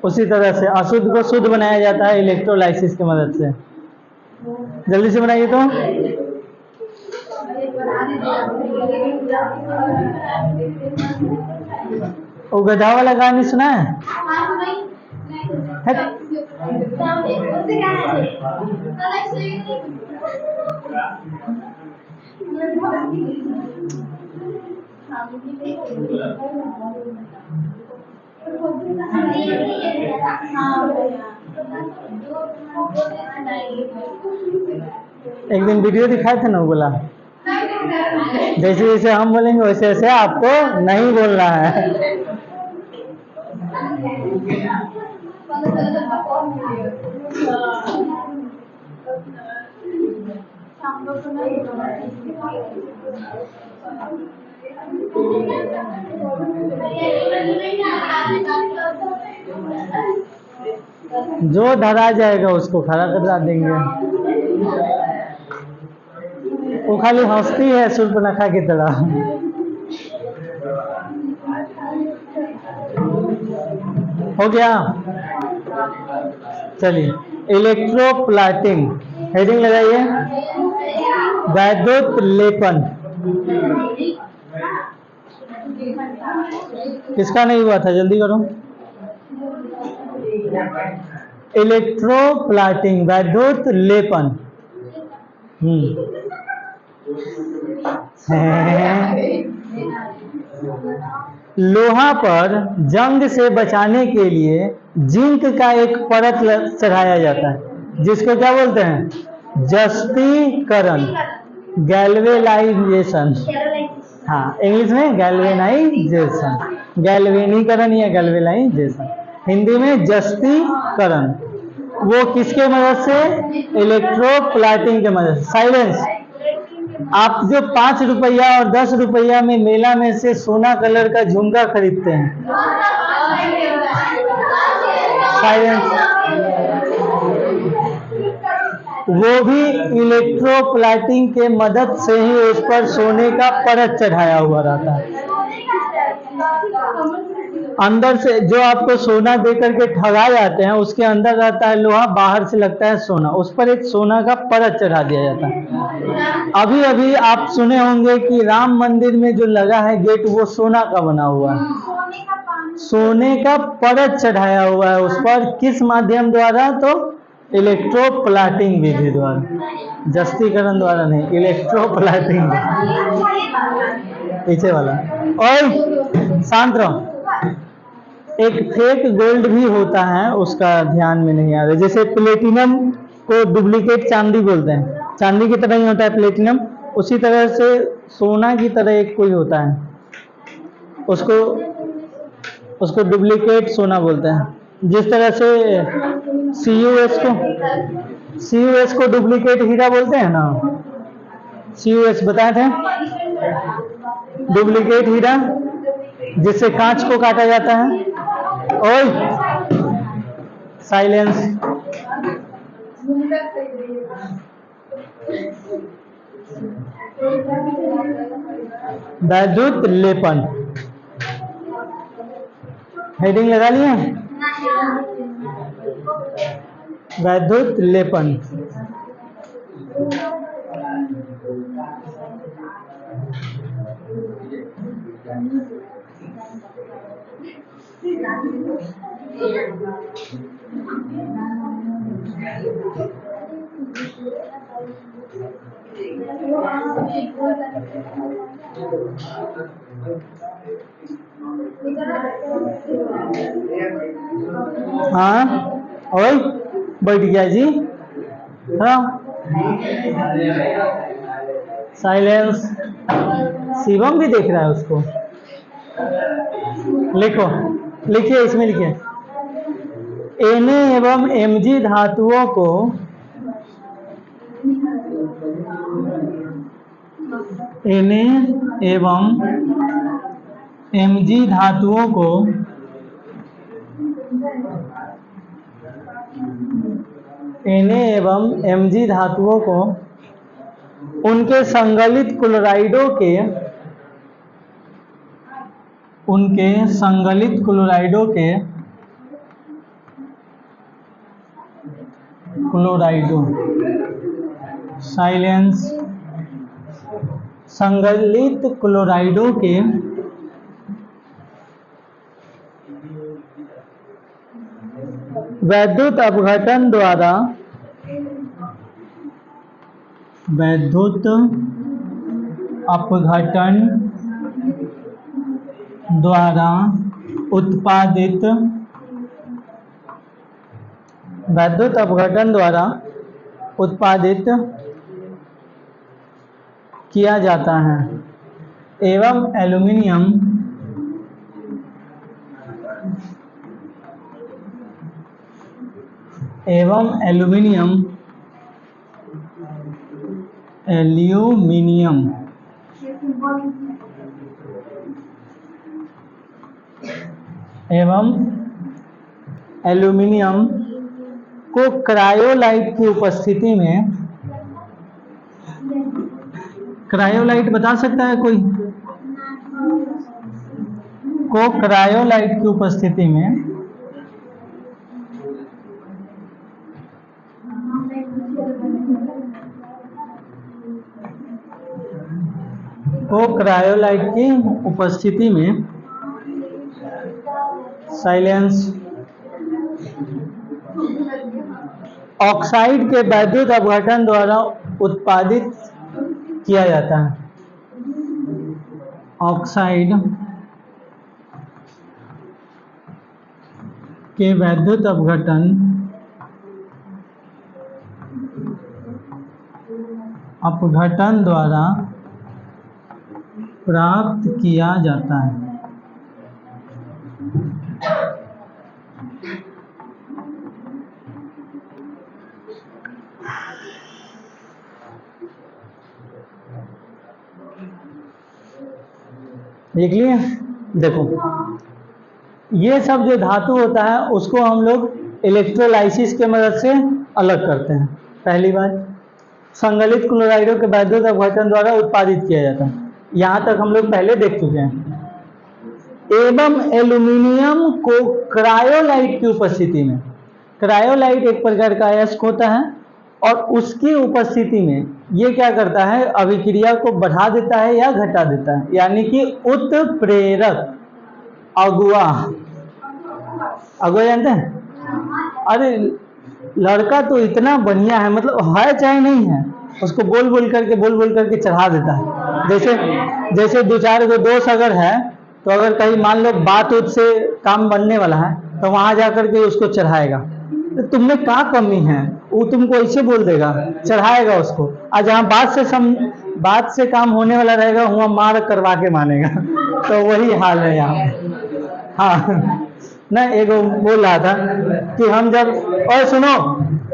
उसी तरह से अशुद्ध को शुद्ध बनाया जाता है इलेक्ट्रोलाइसिस की मदद से। जल्दी से बनाइए तो। वो गधा वाला गाना सुना है? एक दिन वीडियो दिखाए थे ना, वो बोला जैसे जैसे हम बोलेंगे वैसे वैसे आपको नहीं बोलना है। जो धरा जाएगा उसको खड़ा करवा देंगे। वो खाली हंसती है शूर्पणखा की तरह। हो गया? चलिए, इलेक्ट्रोप्लाटिंग हेडिंग लगाइए। वैद्युत लेपन किसका नहीं हुआ था? जल्दी करो। इलेक्ट्रोप्लाटिंग वैद्युत लेपन। लोहा पर जंग से बचाने के लिए जिंक का एक परत चढ़ाया जाता है, जिसको क्या बोलते हैं? जस्तीकरण, गैल्वेनाइजेशन। हाँ, इंग्लिश में गैल्वेनाइजेशन, गैल्वेनीकरण या गैल्वेनाइजेशन, हिंदी में जस्तीकरण। वो किसके मदद से? इलेक्ट्रोप्लाटिंग के मदद से। साइलेंस। आप जो 5 रुपया और 10 रुपया में मेला में से सोना कलर का झुमका खरीदते हैं, साइलेंस, वो भी इलेक्ट्रोप्लाटिंग के मदद से ही उस पर सोने का परत चढ़ाया हुआ रहता है। अंदर से जो आपको सोना दे करके ठगा जाते हैं, उसके अंदर रहता है लोहा, बाहर से लगता है सोना, उस पर एक सोना का परत चढ़ा दिया जाता है। अभी अभी आप सुने होंगे कि राम मंदिर में जो लगा है गेट, वो सोना का बना हुआ है, सोने का परत चढ़ाया हुआ है उस पर। किस माध्यम द्वारा? तो इलेक्ट्रोप्लाटिंग विधि द्वारा, जस्तीकरण द्वारा नहीं, इलेक्ट्रोप्लाटिंग। पीछे वाला। और शांत रहो। एक फेक गोल्ड भी होता है, उसका ध्यान में नहीं आ रहा। जैसे प्लेटिनम को डुप्लीकेट चांदी बोलते हैं, चांदी की तरह ही होता है प्लेटिनम, उसी तरह से सोना की तरह एक कोई होता है, उसको डुप्लीकेट सोना बोलते हैं। जिस तरह से CUS को डुप्लीकेट हीरा बोलते हैं ना, CUS बताए थे, डुप्लीकेट हीरा, जिससे कांच को काटा जाता है। ओए साइलेंस। वैद्युत लेपन हेडिंग लगा लिए? वैद्युत लेपन। हाँ, और बैठ गया जी। हाँ, साइलेंस। शिवम भी देख रहा है उसको। लिखो, लिखिए, इसमें लिखिए, Na एवं Mg धातुओं को Na एवं Mg धातुओं को Na एवं Mg धातुओं को उनके संगलित क्लोराइडों के साइलेंस, संगलित क्लोराइडों के वैद्युत अपघटन द्वारा उत्पादित किया जाता है एवं एल्यूमीनियम को क्रायोलाइट की उपस्थिति में, क्रायोलाइट बता सकता है कोई? को क्रायोलाइट की उपस्थिति में साइलेंस, ऑक्साइड के वैद्युत अपघटन द्वारा उत्पादित किया जाता है। ऑक्साइड के वैद्युत अपघटन द्वारा प्राप्त किया जाता है। देख लिए? देखो, ये सब जो धातु होता है उसको हम लोग इलेक्ट्रोलाइसिस के मदद से अलग करते हैं। पहली बात, संगलित क्लोराइडों के वैद्युत अपघटन द्वारा उत्पादित किया जाता है, यहाँ तक हम लोग पहले देख चुके हैं। एवं एल्यूमिनियम को क्रायोलाइट की उपस्थिति में, क्रायोलाइट एक प्रकार का अयस्क होता है और उसकी उपस्थिति में ये क्या करता है, अभिक्रिया को बढ़ा देता है या घटा देता है, यानी कि उत्प्रेरक। अगुआ जानते हैं? अरे लड़का तो इतना बढ़िया है, मतलब है चाहे नहीं है, उसको बोल बोल करके चढ़ा देता है। जैसे दो चार गो दोस्त अगर है तो अगर कहीं मान लो बात से काम बनने वाला है तो वहां जाकर के उसको चढ़ाएगा, तो तुमने क्या कमी है, वो तुमको ऐसे बोल देगा, चढ़ाएगा उसको। और जहाँ बात से काम होने वाला रहेगा वहाँ मार करवा के मानेगा। तो वही हाल है यहाँ। हाँ ना, एगो बोल रहा था कि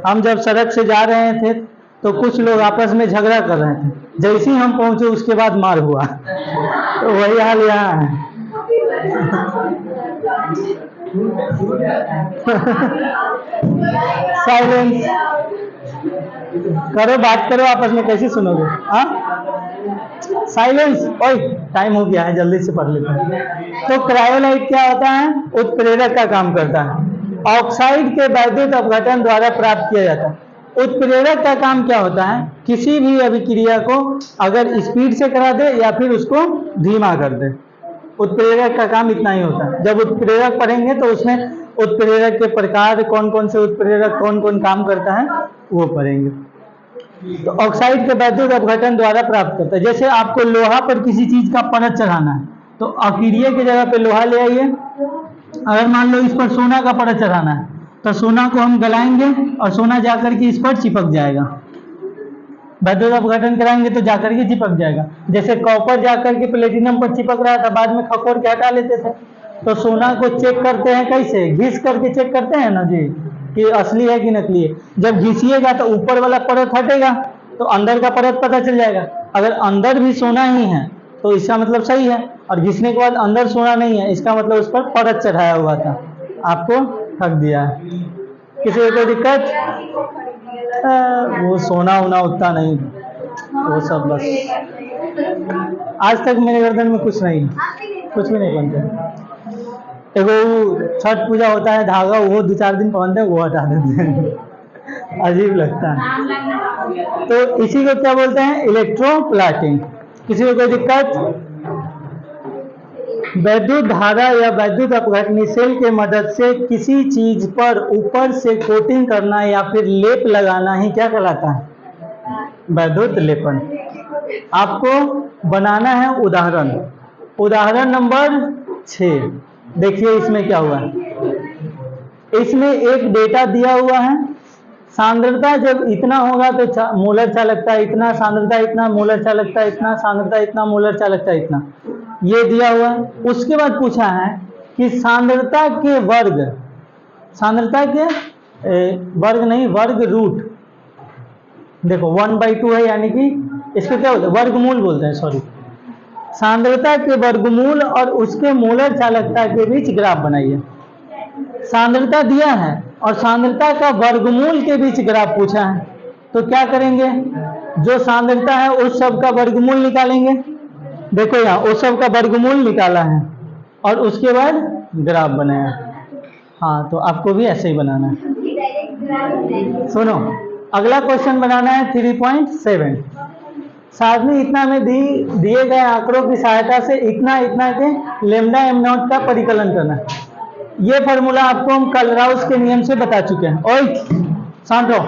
हम जब सड़क से जा रहे थे तो कुछ लोग आपस में झगड़ा कर रहे थे, जैसे ही हम पहुंचे उसके बाद मार हुआ। तो वही हाल यहाँ है। साइलेंस करो, बात करो आपस में, कैसे सुनोगे? हाँ, साइलेंस। ओए टाइम हो गया है, जल्दी से पढ़ लेते हैं। तो क्रायोलाइट क्या होता है? उत्प्रेरक का काम करता है। ऑक्साइड के वैद्युत अपघटन द्वारा प्राप्त किया जाता है। उत्प्रेरक का काम क्या होता है? किसी भी अभिक्रिया को अगर स्पीड से करा दे या फिर उसको धीमा कर दे, उत्प्रेरक का काम इतना ही होता है। जब उत्प्रेरक पढ़ेंगे तो उसमें उत्प्रेरक के प्रकार, कौन कौन से उत्प्रेरक कौन कौन काम करता है वो पढ़ेंगे। तो ऑक्साइड के वैद्युत अपघटन द्वारा प्राप्त करता है, जैसे आपको लोहा पर किसी चीज का परत चढ़ाना है तो अकीरिय की जगह पे लोहा ले आइए। अगर मान लो इस पर सोना का परत चढ़ाना है तो सोना को हम गलाएंगे और सोना जाकर के इस पर चिपक जाएगा। वैद्युत अपघटन कराएंगे तो जाकर के चिपक जाएगा। जैसे कॉपर जाकर के प्लेटिनम पर चिपक रहा था, बाद में खखोर के हटा लेते थे। तो सोना को चेक करते हैं कैसे, घिस करके चेक करते हैं ना जी कि असली है कि नकली है। जब घिसिएगा तो ऊपर वाला परत हटेगा तो अंदर का परत पता चल जाएगा। अगर अंदर भी सोना ही है तो इसका मतलब सही है, और घिसने के बाद अंदर सोना नहीं है इसका मतलब उस पर परत चढ़ाया हुआ था, आपको ठग दिया है। किसी को कोई दिक्कत? वो सोना होना उतना नहीं, वो सब बस आज तक मेरे गर्दन में कुछ नहीं, कुछ भी नहीं बनता। एगो छठ पूजा होता है, धागा वो 2-4 दिन पहनते हैं, वो हटा देते हैं, अजीब लगता है। तो इसी को क्या बोलते हैं, इलेक्ट्रोप्लाटिंग। किसी को कोई दिक्कत? वैद्युत धारा या वैद्युत अपघटनी सेल के मदद से किसी चीज पर ऊपर से कोटिंग करना या फिर लेप लगाना ही क्या कहलाता है, वैद्युत लेपन। आपको बनाना है उदाहरण, उदाहरण नंबर 6। देखिए इसमें क्या हुआ है, इसमें एक डेटा दिया हुआ है, सांद्रता जब इतना होगा तो मोलर चालकता इतना, सांद्रता इतना, मोलर चालकता इतना, सांद्रता इतना, मोलर चालकता इतना, ये दिया हुआ है। उसके बाद पूछा है कि सांद्रता के वर्ग, सांद्रता के वर्ग नहीं, वर्ग रूट, देखो 1/2 है, यानी कि इसको क्या बोलते हैं, वर्गमूल बोलते हैं, सॉरी। सांद्रता के वर्गमूल और उसके मोलर चालकता के बीच ग्राफ बनाइए। सांद्रता दिया है और सांद्रता का वर्गमूल के बीच ग्राफ पूछा है, तो क्या करेंगे, जो सांद्रता है उस सब का वर्गमूल निकालेंगे। देखो यहाँ उस सब का वर्गमूल निकाला है और उसके बाद ग्राफ बनाया। हाँ, तो आपको भी ऐसे ही बनाना है। सुनो, अगला क्वेश्चन बनाना है 3.7। साथ में इतना में दिए गए आंकड़ों की सहायता से इतना इतना के लेमडा एम नॉट का परिकलन करना है। ये फॉर्मूला आपको हम कलराउस के नियम से बता चुके हैं। ओए शांत रहो,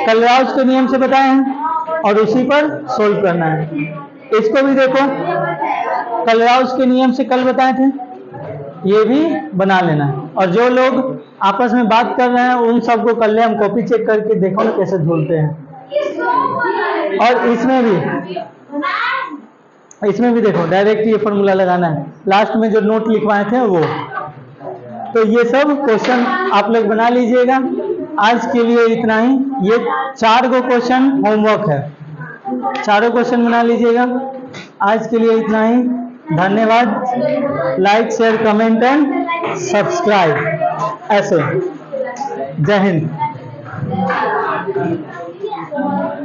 कलराउस के नियम से बताए हैं और उसी पर सोल्व करना है। इसको भी देखो, कलराउस के नियम से कल बताए थे, ये भी बना लेना है। और जो लोग आपस में बात कर रहे हैं उन सबको कर ले, हम कॉपी चेक करके देखो ना कैसे धुलते हैं। और इसमें भी देखो, डायरेक्ट ये फॉर्मूला लगाना है, लास्ट में जो नोट लिखवाए थे वो। तो ये सब क्वेश्चन आप लोग बना लीजिएगा। आज के लिए इतना ही, ये 4 गो क्वेश्चन होमवर्क है, चारों क्वेश्चन बना लीजिएगा। आज के लिए इतना ही, धन्यवाद। Like, share, comment and subscribe. ऐसे, जय हिंद।